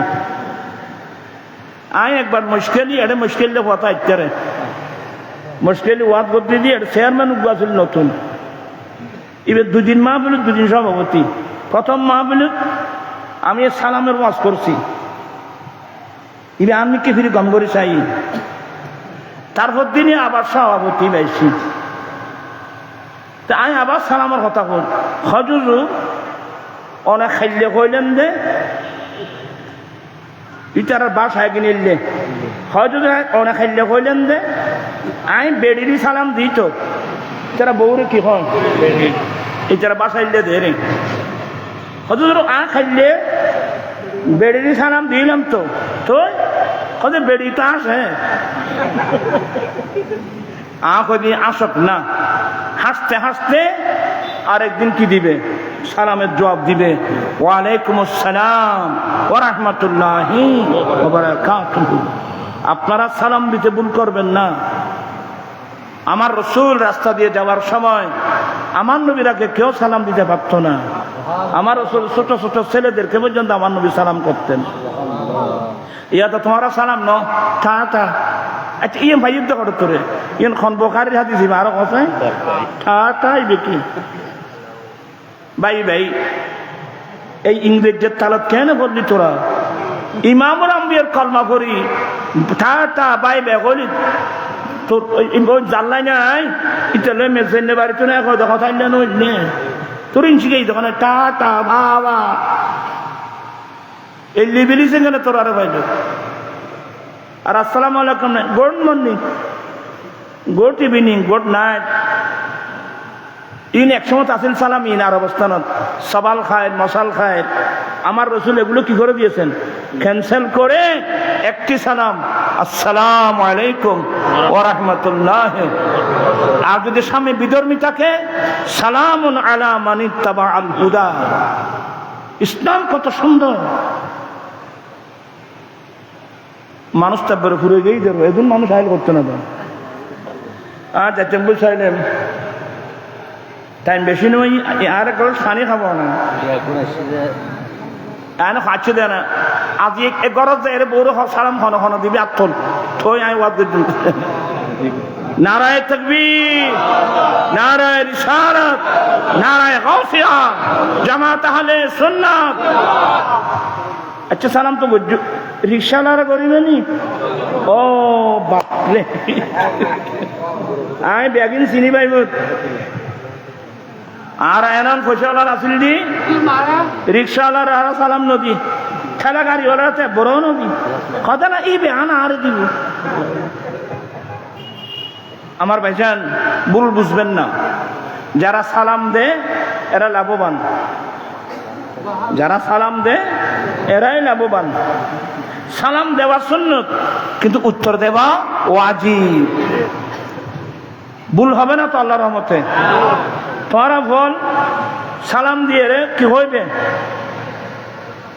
আই একবার মুশকিলি এটা মুশকিল কথা ইত্যারে মুশকিলি ওয়াদ করতে দিয়ে এটা চেয়ারম্যান উঠবাছিল নতুন এবার দুদিন মাহফিল দুদিন সভাপতি প্রথম মাহফিল আমি সালামের ওয়াজ করছি এবার আমি কি ফিরে কম করে চাই তারপর দিনে আবার সভাপতি পাইছি তা আমি আবার সালামের কথা কই হজুর অনেক খাইলে কইলেন যে ইটার বাসায় কিনিলে হজুর অনেক খাইলে কইলেন যে আমি বেডিরই সালাম দিই তো তারা বউরে কি হয় এটারা বাসাইলে ধরে হজুর খাইলে বেডিরই সালাম দিলাম তো তো কত বেড়ি তো আসে কদিন আসক না হাসতে হাসতে আরেকদিন কি দিবে সালামের জবাব দিবে ওয়ালাইকুম আসসালাম ওয়া রাহমাতুল্লাহি ওয়া বারাকাতুহু আপনারা সালাম দিতে ভুল করবেন না আমার রাসূল রাস্তা দিয়ে যাওয়ার সময় আমার নবীরাকে কেউ সালাম দিতে পারত না আমার রাসূল ছোট ছোট ছেলেদেরকে পর্যন্ত আমার নবী সালাম করতেন ইয়া তো তোমারা সালাম ন তা তা আচ্ছা ইয়ে ভাই যুদ্ধ করো তোরে ইয়ে খন বোখারির হাতি ছিল আরো কথায় তা তাই বেকি ভাই ভাই এই ইংরেজদের তালত কেন বললি তোরা ইমামুল আম্বিয়ার কলমা করি তা তা ভাই ভাই বলি তোর জানলাই নাই ইতালে মেসেন বাড়িতে না এখন কথা নে তোর ইনশিখাই দোকানে টা টা বাবা এই লিবিলিসে গেলে তোর আরো ভাইল আর আসসালামু আলাইকুম নাই good morning good evening good night in একসময় আসিল সালাম ইন আর অবস্থানত সবাল খায় মশাল খায় আমার রসুল এগুলো কি করে দিয়েছেন ক্যান্সেল করে একটি সালাম আসসালামু আলাইকুম ওয়া রাহমাতুল্লাহ আর যদি সামনে বিধর্মী থাকে সালামুন আলা মান ইত্তাবা আল হুদা ইসলাম কত সুন্দর মানুষ তারপরে ঘুরে গিয়েই দেবো এখন মানুষ হাইল করতে না তো আচ্ছা চেম্বুল চাইলেন টাইম বেশি নয় আর একটা পানি খাবো না এনে খাচ্ছে দেয় না আজ এক গরজ এর বড় সালাম হন হন দিবি আত্মল থই আমি ওয়াদ দিই নারায়ে তাকবীর নারায়ে রিসালাত নারায়ে গাউসিয়া জামাত আহলে সুন্নাত আচ্ছা সালাম তো বুঝছো রিক্সাওয়ালারা করিবে নি ও বাপরে আমি ব্যাগিন চিনি পাইব আর এনান পয়সাওয়ালার আসিল দি রিক্সাওয়ালার আর সালাম নদী ঠেলা গাড়িওয়ালার বড় নদী কথা না এই বেহানা আর দিব আমার ভাইজান ভুল বুঝবেন না যারা সালাম দে এরা লাভবান যারা সালাম দে এরাই লাভবান সালাম দেওয়া সুন্নত কিন্তু উত্তর দেওয়া ওয়াজিব ভুল হবে না তো আল্লাহর রহমতে তোরা বল সালাম দিয়ে রে কি হইবে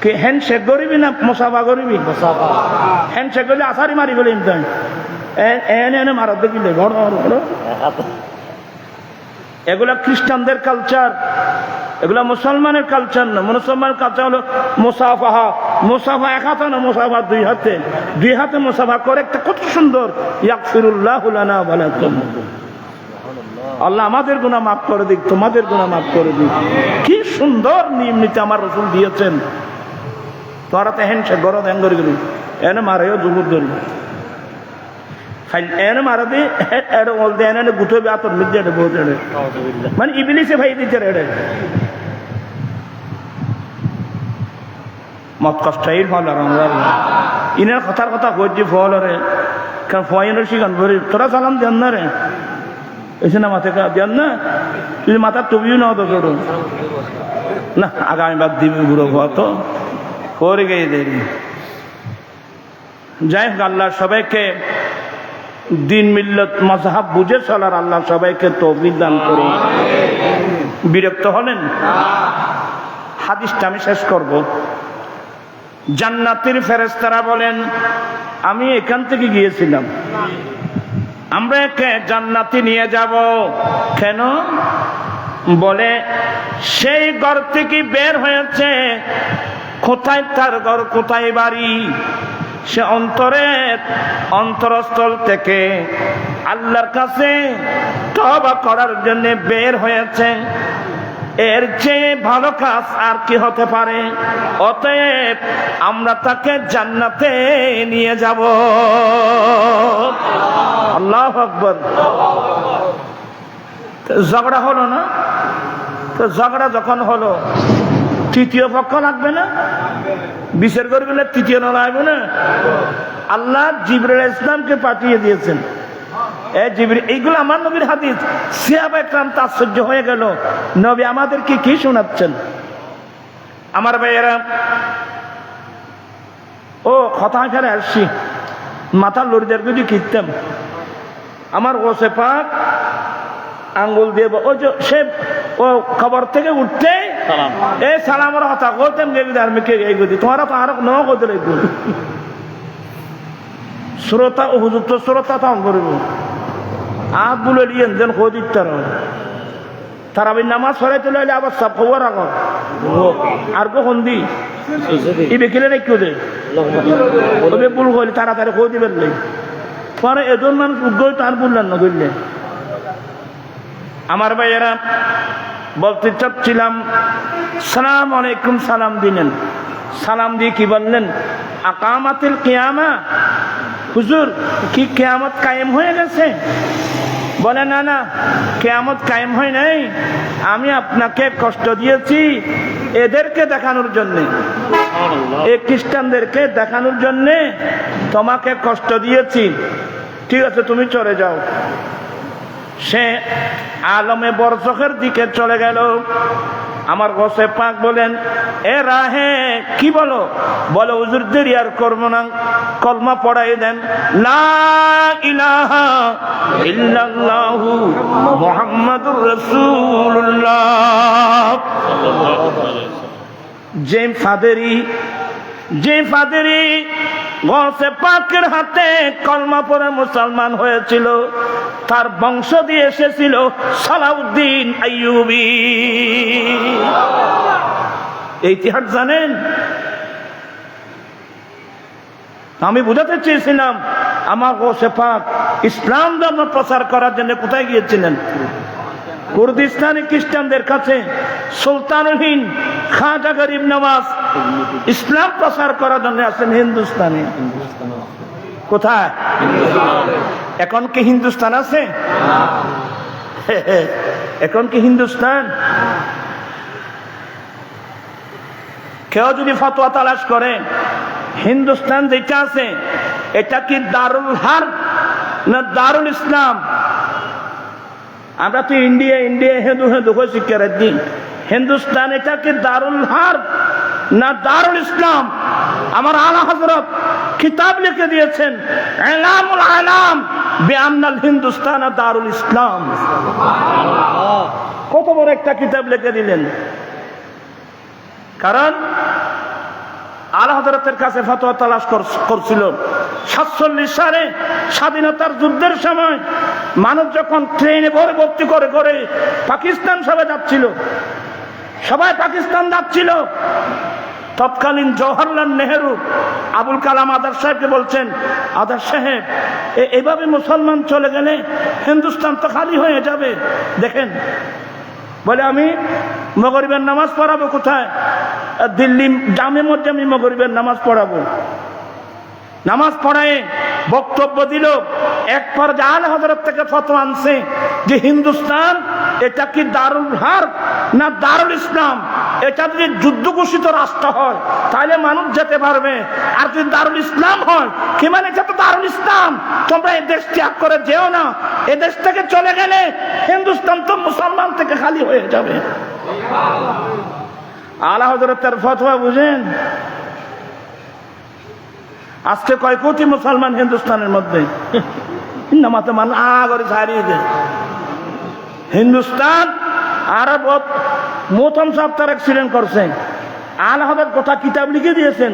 কি হ্যান্ডশেক করিবি না মুসাফা করিবি হ্যান্ডশেক করলে আসারি মারি বলে তাই এনে মারত দেখিলে ঘর এগুলা খ্রিস্টানদের কালচার এগুলা মুসলমানের কালচার না মুসলমানের কালচার হলো মুসাফাহা মুসাফা এক হাতে না মুসাফা দুই হাতে মুসাফা করে একটা কত সুন্দর ইয়াগফিরুল্লাহু লানা ওয়া লাকুম আল্লাহ আমাদের গুনাহ মাফ করে দিক তোমাদের গুনাহ মাফ করে দিক কি সুন্দর নিয়ম নীতি আমার রাসূল দিয়েছেন তোরা তো হেন সে গরদ হ্যাং করে গেলি এনে মারেও জুবুর ধরি এনে মারা দি এটা বলতে এনে গুঠবে আতর মিদ্যে এটা বহুত এড়ে মানে ইবলিসে ভাই দিচ্ছে এড়ে মত কষ্টাই ফল আর ইনার কথার কথা কইছি ফল রে কারণ ফয়েনের শিখান ভরি তোরা সালাম দেন না রে এসে না মাথা দেন না তুই মাথা টুবিও না তো ছোট না আগামী বাদ দিবি বুড়ো হওয়া তো করে গিয়ে দেরি যাই হোক আল্লাহ সবাইকে দিন মিল্লত মাযহাব বুঝে চলার আল্লাহ সবাইকে তৌফিক দান করুন বিরক্ত হলেন হাদিসটা আমি শেষ করব জান্নাতের ফেরেশতারা বলেন, আমি এখান থেকে গিয়েছিলাম, আমরা একে জান্নাতে নিয়ে যাব। কেন? বলে সেই ঘর থেকে বের হয়েছে, কোথায় তার ঘর, কোথায় বাড়ি, সে অন্তরস্থল থেকে আল্লাহর কাছে তওবা করার জন্য বের হয়েছে। এর চেয়ে ভালো কাজ আর কি হতে পারে? অতএব আমরা তাকে জান্নাতে নিয়ে যাব। আল্লাহু আকবার। ঝগড়া হলো না? তো ঝগড়া যখন হলো, তৃতীয় পক্ষ লাগবে না? বিচার করবে না, তৃতীয় লাগবে না? আল্লাহ জিবরাইল ইসলামকে পাঠিয়ে দিয়েছেন। এইগুলো আমার নবীর হাদিস। সাহাবা একরাম আশ্চর্য হয়ে গেল, নবী আমাদেরকে কি শোনাচ্ছেন? আমার ভাইয়েরা, ও কথা ফেরে আসছি, মাথা লড়িদের যদি কিনতাম, আমার গোসে পাক আঙ্গুল দিয়ে ওই যে সে ও খবর থেকে উঠতে এই সালামের কথা করতেন, তোমার তো আরো ন করতে শ্রোতা উপযুক্ত শ্রোতা তখন করব আপ বলে দিয়েন যেন খোঁজিত তারা নামাজ সরাইতে লইলে আবার সব খবর আগর আর কখন দি ই বেখিলে রেখে দে তবে ভুল করলে তাড়াতাড়ি খোঁজ দিবেন পরে এজন মানুষ উদ্যোগ তার বললেন না ধরলে। আমার ভাইয়েরা, বলতে চাচ্ছিলাম, সালাম আলাইকুম সালাম দিলেন, সালাম দিয়ে কি বললেন? আকামাতিল কিয়ামা, হুজুর কি কিয়ামত কায়েম হয়ে গেছে? বলে না না, কিয়ামত কায়েম হয় নাই, আমি আপনাকে কষ্ট দিয়েছি এদেরকে দেখানোর জন্যে, এই খ্রিস্টানদেরকে দেখানোর জন্যে তোমাকে কষ্ট দিয়েছি, ঠিক আছে তুমি চলে যাও। সে আলমে বরজখের দিকে চলে গেল। আমার গোসে পাক বলেন, এ রাহে কি বলো? বলো হুজুর দেরি আর করবো না, কলমা পড়াই দেন, লা ইলাহা ইল্লাল্লাহু মুহাম্মাদুর রাসূলুল্লাহ। যে ফাদেরি গোসে পাকের হাতে কলমা পড়ে মুসলমান হয়েছিল, তার বংশ দিয়ে এসেছিল সালাউদ্দিন আইয়ুবী। ইতিহাস জানেন? আমি বুঝাতে চেয়েছিলাম, আমার গোসে পাক ইসলাম ধর্ম প্রচার করার জন্য কোথায় গিয়েছিলেন? কুর্দিস্তানি খ্রিস্টানদের কাছে সুলতানুল হিন্দ খাজা গরিব নওয়াজ ইসলাম প্রচার করার জন্য আসেন হিন্দুস্তানে। কোথায়? এখন কি হিন্দুস্তান আছে? এখন কি হিন্দুস্তান? কেউ যদি ফতোয়া তালাশ করে, হিন্দুস্তান যেটা আছে এটা কি দারুল হার্ব না দারুল ইসলাম? আমরা তো ইন্ডিয়া হিন্দু করে শিক্ষার দিন, হিন্দুস্তান এটা কি দারুল হার্ব না দারুল ইসলাম? আমার আলা হযরত কিতাব লিখে দিয়েছেন, ইলামুল আলাম বিআন্নাল হিন্দুস্তান দারুল ইসলাম। কত বড় একটা কিতাব লিখে দিলেন। কারণ আলা হযরতের কাছে ফতোয়া তালাশ করছিল 47 সালে স্বাধীনতার যুদ্ধের সময় মানুষ যখন ট্রেনে ভর্তি করে করে পাকিস্তান সবাই পাকিস্তান যাচ্ছিল, তৎকালীন জওহরলাল নেহেরু আবুল কালাম আজাদ সাহেবকে বলছেন, আজাদ সাহেব এইভাবে মুসলমান চলে গেলে হিন্দুস্তান তো খালি হয়ে যাবে, দেখেন। বলে আমি মাগরিবের নামাজ পড়াবো কোথায়? দিল্লি জামে মসজিদে আমি মাগরিবের নামাজ পড়াবো। নামাজ পড়ায় বক্তব্য দিল। এক পর্যায়ে আলা হযরত থেকে ফতোয়া আনছে যে হিন্দুস্তান এটা কি দারুল হার্ব না দারুল ইসলাম? এটা যদি যুদ্ধ ঘোষিত রাষ্ট্র হয় তাহলে মানুষ যেতে পারবে, আর যদি দারুল ইসলাম হয় কি মানে এটা তো দারুল ইসলাম, তোমরা এই দেশ ত্যাগ করে যেও না, এ দেশ থেকে চলে গেলে হিন্দুস্তান তো মুসলমান থেকে খালি হয়ে যাবে। আলা হযরতের ফতোয়া বুঝেন? আজকে কয় কোটি মুসলমান হিন্দুস্তানের মধ্যে, নামাতে মান আগরে ছাড়িয়ে দেয় হিন্দুস্তান। আর প্রথম সপ্তাহ অ্যাক্সিডেন্ট করছে, আল হযরত গোটা কিতাব লিখে দিয়েছেন,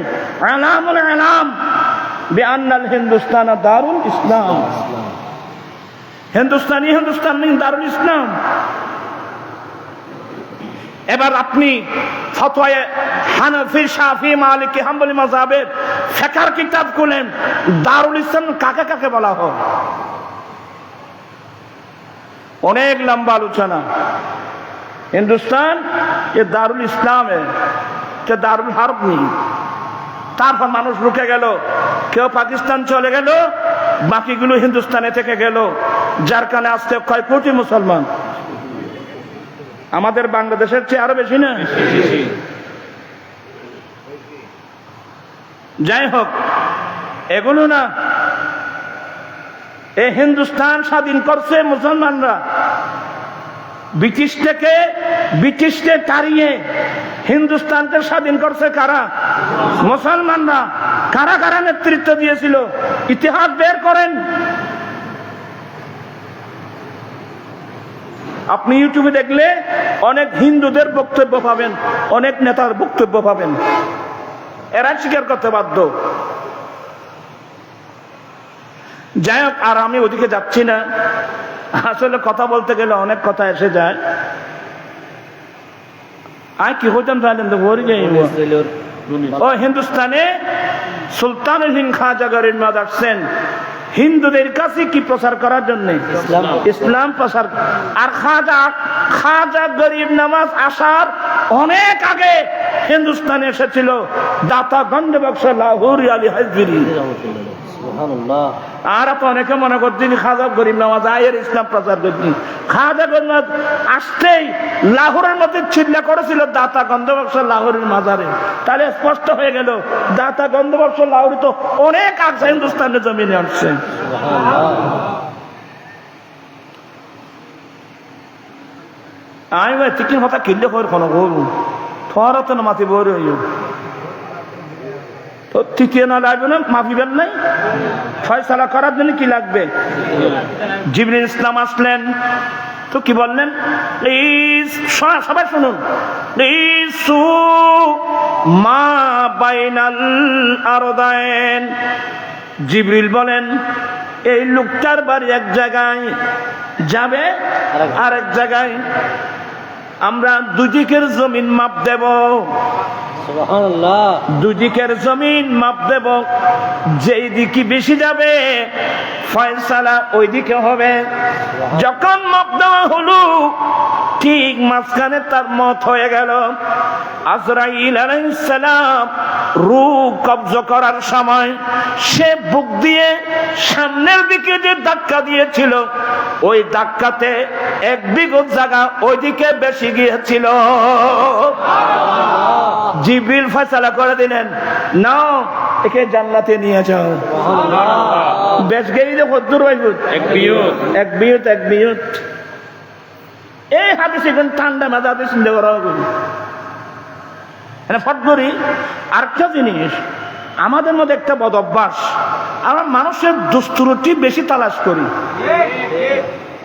আলামুল আলাম বিআন্নাল হিন্দুস্তান দারুল ইসলাম। হিন্দুস্তান দারুল ইসলাম। এবার আপনি ফতোয়ায়ে হানাফি, শাফি, মালিকি, হাম্বলি মাযহাবের ফিকহের কিতাব খুলেন, দারুল ইসলাম কাকে কাকে বলা হয়? অনেক লম্বা আলোচনা। হিন্দুস্তান এ দারুল ইসলাম, এ দারুল হারব নেই। তারপর মানুষ রুকে গেল, কেউ পাকিস্তান চলে গেল, বাকিগুলো হিন্দুস্তানে থেকে গেল, যার কারণে আজকে কয় কোটি মুসলমান। আমাদের বাংলাদেশের চেয়ে আরো বেশি না? যাই হোক, এগুলো না, এই হিন্দুস্তান স্বাধীন করছে মুসলমানরা। ব্রিটিশকে তাড়িয়ে হিন্দুস্তানকে স্বাধীন করছে কারা? মুসলমানরা। কারা কারা নেতৃত্ব দিয়েছিল ইতিহাস বের করেন। আপনি ইউটিউবে দেখলে অনেক হিন্দুদের বক্তব্য পাবেন, অনেক নেতার বক্তব্য পাবেন, এরা স্বীকার করতে বাধ্য। যাই হোক, আর আমি ওদিকে যাচ্ছি না। আসলে কথা বলতে গেলে অনেক কথা এসে যায়। আয় কি হইতাম জানেন তো, ও হিন্দুস্তানে সুলতানুল হিন্দ খাজা গরিব নওয়াজ আসছেন হিন্দুদের কাছে কি প্রচার করার জন্য? ইসলাম প্রচার। আর খাজা গরিব নওয়াজ আসার অনেক আগে হিন্দুস্তানে এসেছিল দাতা গন্ধবক্স লাহোরি আলী হাজবিরি। আর তো অনেকে মনে করছেন খাজা গরিব নওয়াজ আয়ের ইসলাম প্রচার করছেন। খাজা গরিব নওয়াজ আসতেই লাহোরের মধ্যে চিল্লা করেছিল দাতা গন্ধবক্স লাহোরের মাজারে। তাহলে স্পষ্ট হয়ে গেল দাতা গন্ধবক্স লাহোরি তো অনেক আগে হিন্দুস্তানের জমিনে আসছে। আমি চিকিন কথা কিনলে করে কোনো গরু থর তো না মাতি বড় হইও তো তৃতীয় না লাগবে না, মাফিবেন নাই। ফয়সালা করার জন্য কি লাগবে? জিবরিল ইসলাম আসলেন তো কি বললেন? সবাই শুনুন, মা বাইনাল আরদাইন। জিবরিল বলেন এই লোকটার বাড়ি এক জায়গায়, যাবে আরেক জায়গায়, আমরা দুদিকের জমিন মাপ দেব। দুদিকের জমিন মাপ দেব, যেই দিকে বেশি যাবে ফয়সালা ওই দিকে হবে। যখন মাপ দেওয়া হলো ঠিক মাঝখানে তার মত হয়ে গেল। আজরাইল আলাইহিস সালাম রূহ কবজ করার সময় সে বুক দিয়ে সামনের দিকে যে ধাক্কা দিয়েছিল, ওই ধাক্কাতে এক বিঘত জায়গা ওইদিকে বেশি গিয়েছিল। জিবরিল ফয়সালা করে দিলেন, নাও একে জান্নাতে নিয়ে যাও। বেশ গেলি তো কদ্দুর হইব? এক বিয়ত। এই হাদিস এখন ঠান্ডা মাঝে চিন্তা করা হবে। ফট করি আরেকটা জিনিস, আমাদের মধ্যে একটা বদ অভ্যাস, আমরা মানুষের দুস্তুরটি বেশি তালাশ করি।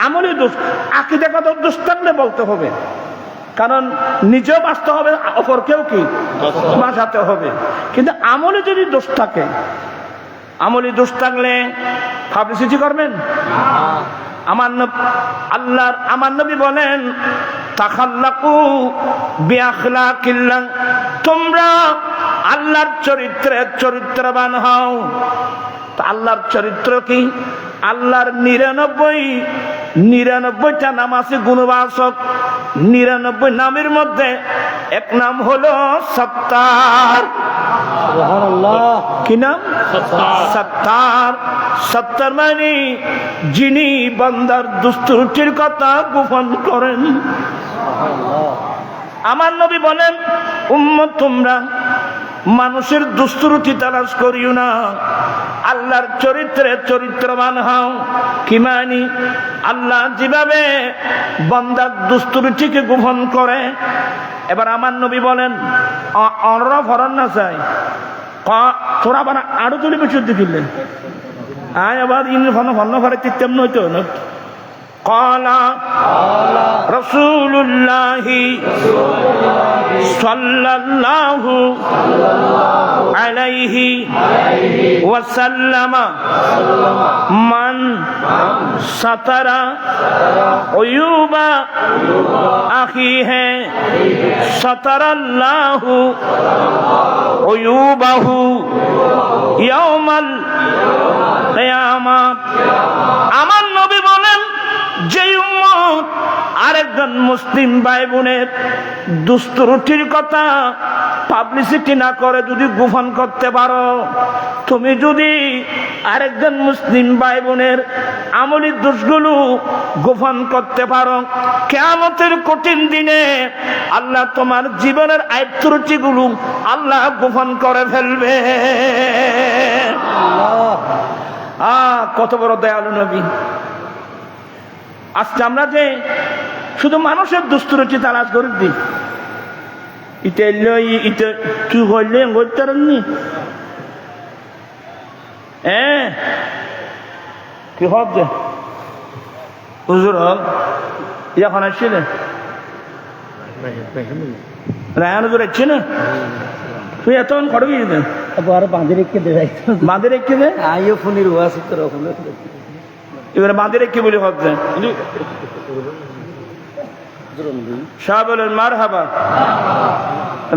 আমলি দোষ, আকীদাগত দোষ থাকলে বলতে হবে, কারণ নিজেও বাঁচতে হবে, অপরকেও কি বাঁচাতে হবে। কিন্তু আমলে যদি দোষ থাকে, আমলি দোষ থাকলে পাবলিসিটি করবেন। আমার নবী বলেন তাখাল্লাকু বিআখলাকিল্লাহ, তোমরা আল্লাহর চরিত্রবান হও। তা আল্লাহর চরিত্র কি? আল্লাহর 99টা নাম আছে গুণবাচক। 99 নামের মধ্যে এক নাম হলো সত্তার। কি নাম? সত্তার। সত্তার মানে যিনি বান্দার দুস্তুরটির কথা গোপন করেন। আমার নবী বলেন উম্মত তোমরা মানুষের দুস্তুরটি তালাশ করিও না, আল্লাহর চরিত্রবান হও। কি মানি? আল্লাহ যেভাবে বান্দার দুস্তুরটিকে গোপন করে। এবার আমার নবী বলেন অনরা ফরান না চাই তোরা আবার আরো তুলি বেশি দেখিলেন আয় আবার ইন ফন্ন ফরে তিত্তাম নইতো না। قال رسول الله সাল্লাল্লাহু আলাইহি ওয়াসাল্লাম মান সাতারা উয়ুবা আখি হে সাতারাল্লাহু উয়ুবাহু ইয়াউমাল কিয়ামা। আমার নবী বলেন, যে উম্মত আরেকজন মুসলিম ভাই বোনের দুস্তুরুটির কথা পাবলিসিটি না করে যদি গোপন করতে পারো, তুমি যদি আরেকজন মুসলিম ভাই বোনের আমলি দোষগুলো গোপন করতে পারো, কিয়ামতের কঠিন দিনে আল্লাহ তোমার জীবনের আইব ত্রুটিগুলো আল্লাহ গোপন করে ফেলবে। কত বড় দয়ালু নবী। আজকে আমরা যে শুধু মানুষের দুস্তুরুটি তালাশ করে দিই, ইটা এলো ইটা কি হইলে করতেনি কি হবে হুজুর এখন আসছে না রায়ন হুজুর আসছে না, তুই এতক্ষণ খড় গিয়ে দেন আর বাঁধে রেখে দেয়, বাঁধে রেখে দে আইও ফোনের ওয়াজ তোর ওখানে এবারে বাঁধে রেখে বলে ভাবছেন শাহ বলেন মার হাবা।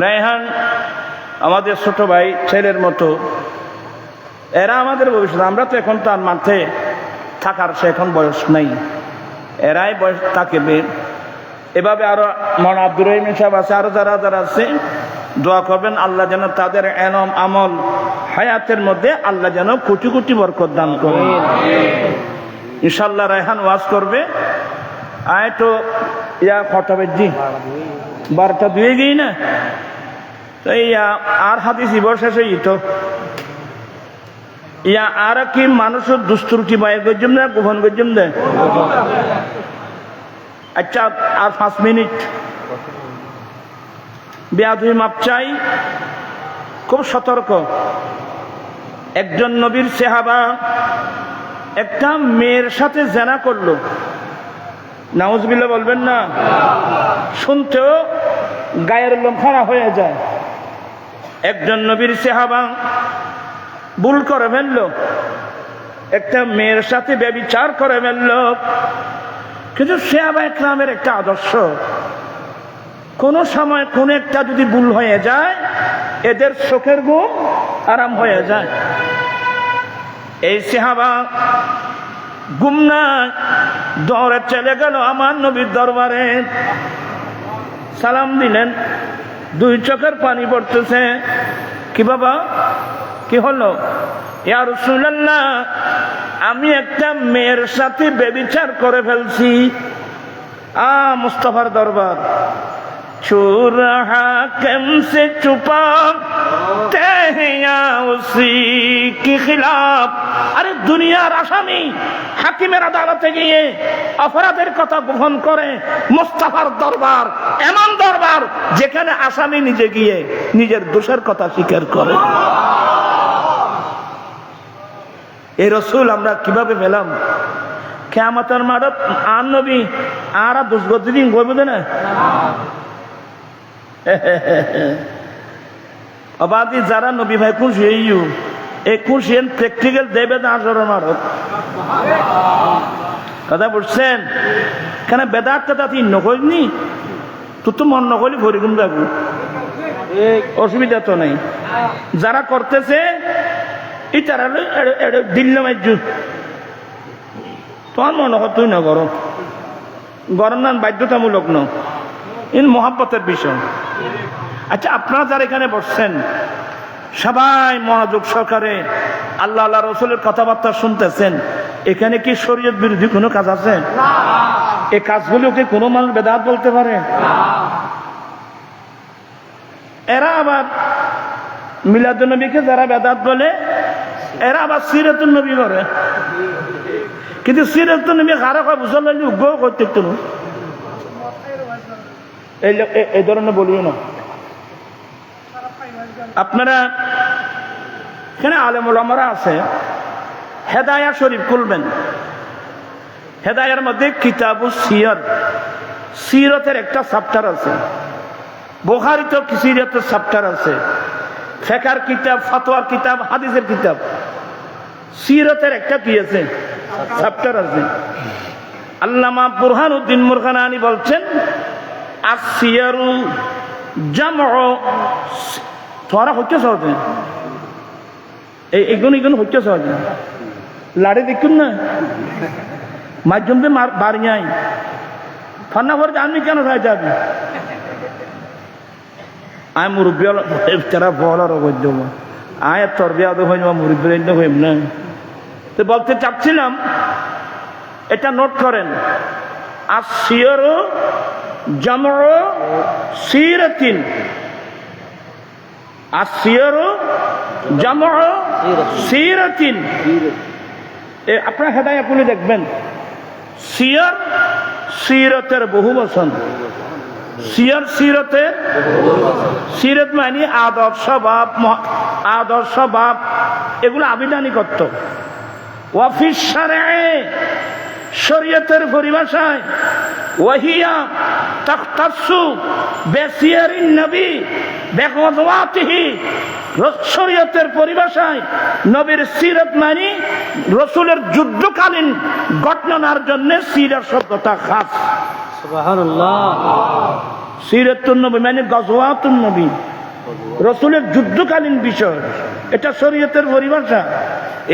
রায়হান আমাদের ছোট ভাই ছেলের মতো, এরা আমাদের ভবিষ্যৎ। আমরা তো এখন তার মাঠে থাকার সে এখন বয়স নেই, এরাই বয়স থাকবে। এভাবে আরো মন আব্দুর রহিম সাহেব আছে, আরো যারা যারা আছে, দোয়া করবেন আল্লাহ যেন তাদের এলম আমল হায়াতের মধ্যে আল্লাহ যেন কোটি কোটি বরকত দান করেন। ইনশাল্লাহ রায়হান ওয়াজ করবে। আয় তো ইয়া কটা বেজি 12টা দুয়ে গিয়ে না, তো ইয়া আর হাদিস ইবর শেষে তো ইয়া আর কি মানুষের দুস্তুরুটি বাই গজম না গোপন গজম দেয়। আচ্ছা আর 5 মিনিট বেয়াদবি মাপ চাই, খুব সতর্ক। একজন নবীর সাহাবা একটা মেয়ের সাথে জেনা করলো, নাউজুবিল্লাহ বলবেন না, শুনতেও গায়ের লোম খাড়া হয়ে যায়। একজন নবীর সাহাবা ভুল করে ফেললো, একটা মেয়ের সাথে ব্যভিচার করে ফেললো। কিন্তু সাহাবা ইকরামের একটা আদর্শ, কোন সময় কোন একটা যদি ভুল হয়ে যায় এদের চোখের ঘুম আরাম হয়ে যায়। এই সাহাবা গুমনা দৌড়ে চলে গেল আমার নবীর দরবারে, সালাম দিলেন, 2 চোখের পানি পড়তেছে। কি বাবা কি হলো? ইয়া রাসূলুল্লাহ, আমি একটা মেয়ের সাথে ব্যভিচার করে ফেলছি। মুস্তাফার দরবার, চোর হাকিম সে চুপা উসি কি খিলাফ। আরে দুনিয়ার আসামি হাকিমের আদালতে গিয়ে অপরাধের কথা গোপন করে। মুস্তাফার দরবার এমন দরবার যেখানে আসামি নিজে গিয়ে নিজের দোষের কথা স্বীকার করে। এই রসুল আমরা কিভাবে পেলাম? কিয়ামতের মাঠে আর নবী আর দোষ দিন করবে না। অবাদি যারা নবী ভাই খুশি এই খুশি প্র্যাকটিক্যাল দেবে না আসরের মাঠত। কথা বুঝছেন? কেন বেদাত কথা তুই নকরিনি, তোর তো মন নকলি ভরিগুম যাবো, অসুবিধা তো নেই। যারা করতেছে ইতারা দিল্লি মাইজু, তোমার মনে কর তুই না করো, গরম না বাধ্যতামূলক ন, ইন মহাব্বতের বিষয়। আচ্ছা আপনারা যারা এখানে বসছেন সবাই মনোযোগ সহকারে আল্লাহ আল্লাহ রসুলের কথাবার্তা শুনতেছেন, এখানে কি শরীয়ত বিরোধী কোনো কাজ আছে? এই কাজগুলোকে কোনো মানুষ বেদাত বলতে পারে? এরা আবার মিলাদুন নবীকে যারা বেদাত বলে, এরা আবার সিরাতুন নবী করে। কিন্তু সিরাতুন নবী কারো কয় বুঝল উগ্র করতে এই ধরনের বলিও না। আপনারা এখানে আলেম ওলামারা আছে, হেদায়া শরীফ খুলবেন, হেদায়ার মধ্যে কিতাবুস সিয়র, সিরতের একটা চ্যাপ্টার আছে। বুখারীতে সিরাতের চ্যাপ্টার আছে, ফিকহের কিতাব, ফতোয়ার কিতাব, হাদিসের কিতাব, সিরাতের একটা কি আছে, চ্যাপ্টার আছে। আল্লামা বুরহানুদ্দিন মুরগানানি বলছেন আসিয়ারু জামউ, তোরা হচ্ছে সহজে এইগুলো হচ্ছে সহজে লাড়ি দেখুন না মাধ্যম দিয়ে বাড়ি নাই ফান্না করে জানবি কেন ভাই যাবি আয় মুরব্বী তারা বলার অবৈধ আয় তোর বিয়া তো হইব মুরব্বী হইব না। তো বলতে চাচ্ছিলাম এটা নোট করেন, আসিয়ারু জামউ সিরাতিন, আসিয়ারু জামউ সিরাতিন। আপনার হেদায়া খুলে দেখবেন, সিয়ার সিরতের বহু বচন, সিয়ার সিরতের, সিরত মানে আদর্শ ভাব, এগুলো আবিধানিকত্ব। ওয়াফিস শারঈ, শরীয়তের পরিভাষায়, ওয়াহিয়া তাখতাসু বিসিয়ারিন নবী বিগজওয়াতিহি, শরীয়তের পরিভাষায় নবীর সিরত মানে রাসূলের যুদ্ধকালীন ঘটনার জন্য সিরাত শব্দটা খাস। সুবহানাল্লাহ। সিরাতুন নবী মানে গজওয়াতুন নবী, রাসূলের যুদ্ধকালীন বিষয়, এটা শরীয়তের পরিভাষা।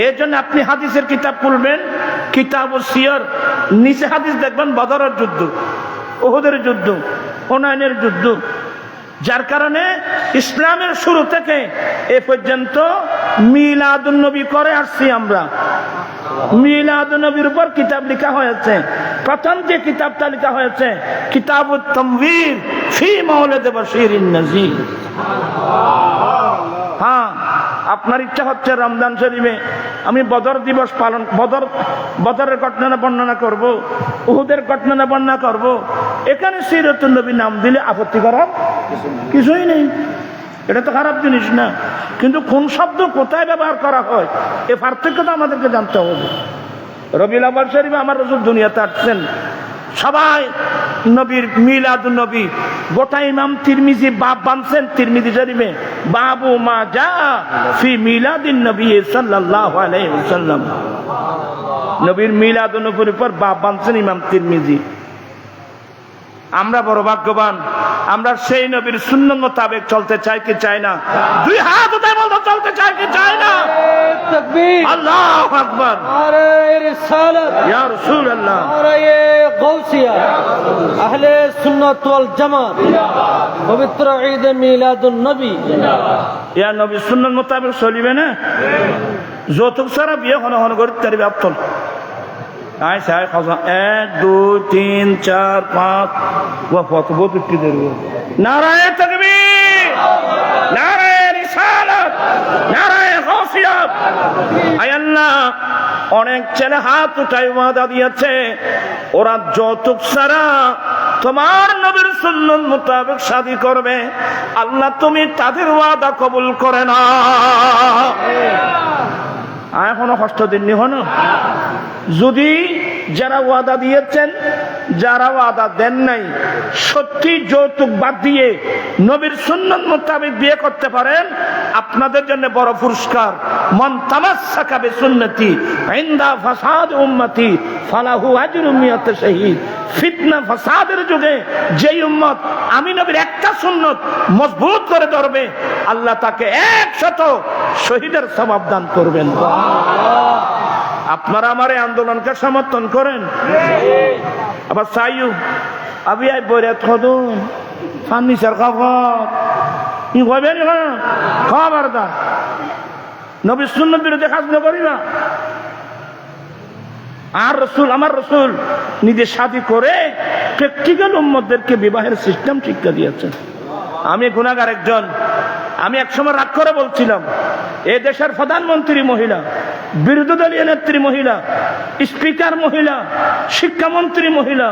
এর জন্য আপনি হাদিসের কিতাব খুলবেন, কিতাবুস সিয়ার, নিচে হাদিস দেখবেন বদরের যুদ্ধ, উহুদের যুদ্ধ, হুনাইনের যুদ্ধ। যার কারণে ইসলামের শুরু থেকে এ পর্যন্ত মিলাদুন নবী করে আসছি আমরা। মিলাদুন নবীর উপর কিতাব লেখা হয়েছে। প্রথম যে কিতাবটা লেখা হয়েছে কিতাবুত তামবীর ফি মাওলিদ বাশিরিন নাযীর। হ্যাঁ, আপনার ইচ্ছা হচ্ছে রমজান শরীফে আমি বদর দিবস পালন, বদরের ঘটনা বর্ণনা করব, উহুদের ঘটনা বর্ণনা করব, এখানে সিরাতুন নবী নাম দিলে আপত্তি করার কিছুই নেই, এটা তো খারাপ জিনিস না। কিন্তু কোন শব্দ কোথায় ব্যবহার করা হয় এ পার্থক্যটা আমাদেরকে জানতে হবে। রবিউল আউয়াল শরীফে আমার রাসূল দুনিয়াতে আসছেন, সবাই নবীর মিলাদুন নবী, গোটা ইমাম তিরমিজি বাব বানছেন তিরমিজি শরীফে, বাবু মা জা ফি মিলাদিন নবী সাল্লাল্লাহু আলাইহি ওয়াসাল্লাম। নবীর মিলাদুন নবীর উপর বাব বানছেন ইমাম তিরমিজি। আমরা বড় ভাগ্যবান, আমরা সেই নবীর সুন্নাত মোতাবেক চলতে চাই কি চাই না? দুই হাত উঠায় বলতে চলতে চাই কি চাই না? তাকবীর, আল্লাহু আকবার, নারে রিসালাত, ইয়া রাসূলুল্লাহ, নারে গাউসিয়া, আহলে সুন্নাত ওয়াল জামাত, পবিত্র ঈদ মিলাদুন নবী। ইয়া নবী সুন্নাত মোতাবেক চলিবে না? যৌতুক ছাড়া বিয়ে হন হন করে তারি বাপতল আয় সাই খাজা 1 2 3 4 5 ওয়াফাত বহুত কি দেব। নারায়ে তাকবীর, নারায়ে রিসালাত, নারায়ে গাউসিয়া। আয় আল্লাহ, অনেক ছেলে হাত উঠায় ওয়াদা দিয়েছে ওরা যৌতুক ছাড়া তোমার নবীর সুন্নাত মোতাবেক শাদী করবে। আল্লাহ তুমি তাদের ওয়াদা কবুল করে না। এখনো কষ্ট দিননি হন। যদি যারা ওয়াদা দিয়েছেন, যারা ওয়াদা দেন নাই, সত্যি যৌতুক বাদ দিয়ে নবীর সুন্নাত মোতাবেক বিয়ে করতে পারেন, আপনাদের জন্য বড় পুরস্কার। মান তামাসসাকা বিসুন্নতি ইনদা ফাসাদ উম্মতি ফালাহু আজরুম মিয়াত শাহীদ। ফিতনা ফাসাদের যুগে যেই উম্মত আমি নবীর একটা সুন্নত মজবুত করে ধরবে, আল্লাহ তাকে 100 শহীদের সওয়াব দান করবেন। আপনারা আমার এই আন্দোলনকে সমর্থন করেন। আবার চাইও আবি আই বইরে থদুন ফার্নিচার খবর ই কইবে নি খবরদার নবীর সুন্নাত বিরুদ্ধে কাজ না করি না। আর রাসূল, আমার রাসূল নিজে শাদী করে প্র্যাকটিক্যাল উম্মতদেরকে বিবাহের সিস্টেম শিক্ষা দিয়েছেন। আমি গুনাহগার একজন। আমি একসময় রাগ করে বলছিলাম এই দেশের প্রধানমন্ত্রী মহিলা, বিরোধী দলীয় নেত্রী মহিলা, স্পিকার মহিলা, শিক্ষামন্ত্রী মহিলা,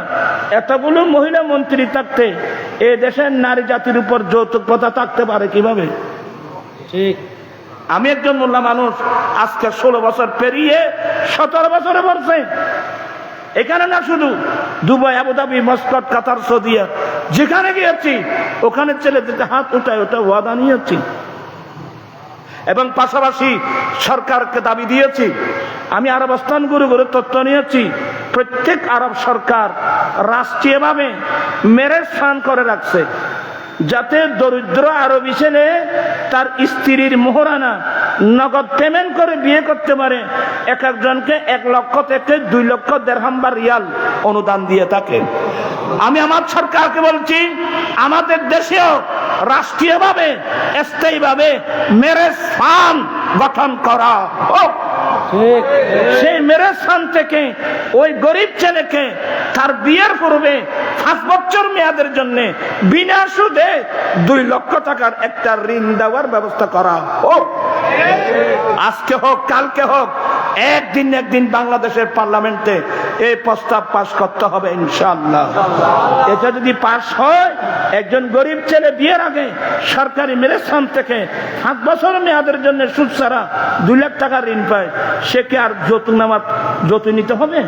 এতগুলো মহিলা মন্ত্রী থাকতে এই দেশের নারী জাতির উপর যৌতুক প্রথা থাকতে পারে কিভাবে? ঠিক। আমি একজন মোল্লা মানুষ, আজকে 16 বছর পেরিয়ে 17 বছরে পড়ছে। এখানে না, শুধু দুবাই, আবুধাবি, মস্কট, কাতার, সৌদিয়া, যেখানে গিয়েছি ওখানে ছেলেদেরকে হাত উঠায় ওটা ওয়াদা নিয়েছি। এবং পাশাপাশি সরকারকে দাবি দিয়েছি, আমি আরব স্থানগুলো করে তথ্য নিয়েছি, প্রত্যেক আরব সরকার রাষ্ট্রীয়ভাবে মেরেজ ফান্ড করে রাখছে, যাতে দরিদ্র আরবি ছেলে তার স্ত্রীর মোহরানা নগদ পেমেন্ট করে বিয়ে করতে পারে। এক একজনকে 1 লক্ষ থেকে 2 লক্ষ দিরহাম বা রিয়াল অনুদান দিয়ে থাকে। আমি আমার সরকারকে বলছি, আমাদের দেশেও রাষ্ট্রীয়ভাবে স্থায়ীভাবে ম্যারেজ ফান্ড গঠন করা হোক। ঠিক। সেই ম্যারেজ ফান্ড থেকে ওই গরিব ছেলেকে তার বিয়ের পূর্বে 5 বছর মেয়াদের জন্য বিনা সুদে 2 লক্ষ টাকার একটা ঋণ দেওয়ার ব্যবস্থা করা হোক। আজকে হোক, কালকে হোক, একদিন বাংলাদেশের পার্লামেন্টে এই প্রস্তাব পাস করতে হবে ইনশাআল্লাহ। এটা যদি পাস হয়, একজন গরিব ছেলে বিয়ের আগে সরকারি ম্যারেজ ফান্ড থেকে 5 বছর মেয়াদের জন্য সুদ ছাড়া 2 লাখ টাকা ঋণ পায়, সে কি আর যৌতুক নিতে হবে?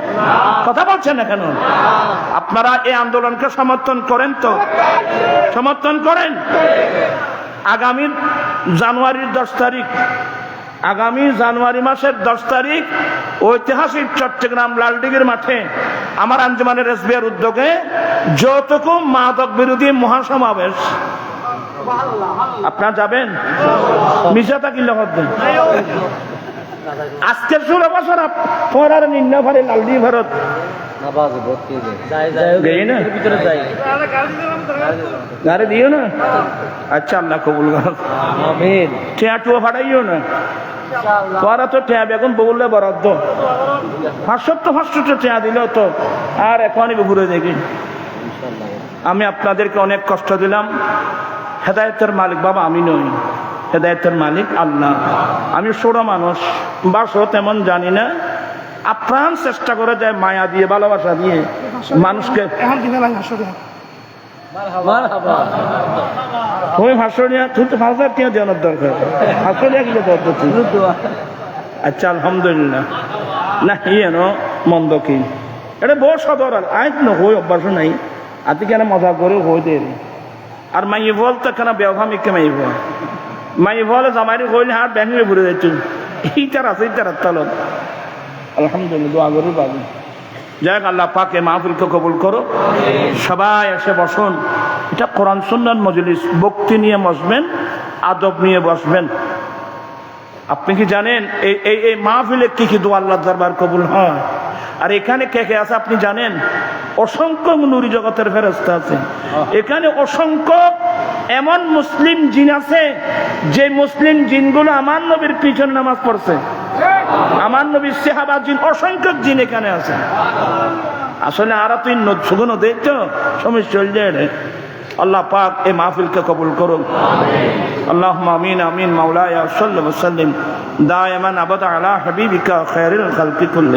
কথা বলছেন না কেন? আপনারা এই আন্দোলনকে সমর্থন করেন তো? সমর্থন করেন? আগামী জানুয়ারির 10 তারিখ, আগামী জানুয়ারি মাসের 10 তারিখ ঐতিহাসিক চট্টগ্রাম লালদিঘির মাঠে আমার আঞ্জুমানের এসবিআর উদ্যোগে যৌতুক মাদক বিরোধী মহাসমাবেশ। আপনারা যাবেন? মিশাতা কিল্লা করবেন। আজকের 16 বছর পরার নিম্ন ভারে লালদিঘি ভারত গাড়ি দিও না। আচ্ছা, আল্লাহ কবুল করো। আমিন। ঠেয়াটুও ফাটাইও না। তোরা তো ঠেয়া বেগুন বললে বরাদ্দ 500 ঠেয়া দিল তো, আর এখনই ঘুরে দেখি। আমি আপনাদেরকে অনেক কষ্ট দিলাম। হেদায়েতের মালিক বাবা আমি নই, হেদায়েতের মালিক আল্লাহ। আমি ছোট মানুষ, বাসও তেমন জানি না। আপ্রাণ চেষ্টা করে যায় মায়া দিয়ে, ভালোবাসা দিয়ে মানুষকে। তুমি ভাষণিয়া, তুই তো 5,000 টাকা দেওয়ার দরকার। ভাষণিয়া কিনে দেওয়ার। আচ্ছা, আলহামদুলিল্লাহ। না ইয়ে মন্দ কি এটা বড় সদর আয় হই অভ্যাস নাই। আতি কেন মজা করে হই দে। আর মাই বল তো কেন ব্যবহামিককে মাই বলে জামাই হইলে হাত ব্যাঙ্গে ঘুরে যাচ্ছি। এইটার আছে, এইটার তলত। আলহামদুলিল্লাহ, দোয়া করি পাবি। যাই হোক, আল্লাহ পাকে মাহফিলকে কবুল করো। সবাই এসে বসুন। এটা কোরআন সুন্নাত মজলিস, ভক্তি নিয়ে বসবেন, আদব নিয়ে বসবেন। আপনি কি জানেন এই মাহফিলে কি দোয়া আল্লাহ দরবার কবুল হয়? আর এখানে কে কে আছে আপনি জানেন? অসংখ্য নূরি জগতের ফেরেশতা আছে এখানে। অসংখ্য এমন মুসলিম জিন আছে, যে মুসলিম জিনগুলো আমার নবীর পিছনে নামাজ পড়ছে। আমার নবীর সাহাবা জিন, অসংখ্য জিন এখানে আছে। আসলে আর তুই সুগুন দেখছো সমস্যা চল যায়। আল্লাহ পাক এই মাহফিলকে কবুল করুন। আল্লাহুম্মা আমিন আমিন। মাওলায়া সাল্লাল্লাহু আলাইহি ওয়া সাল্লাম দায়মান আবাদা আলা হাবিবিকা খায়রুল খালকি কুল্লি।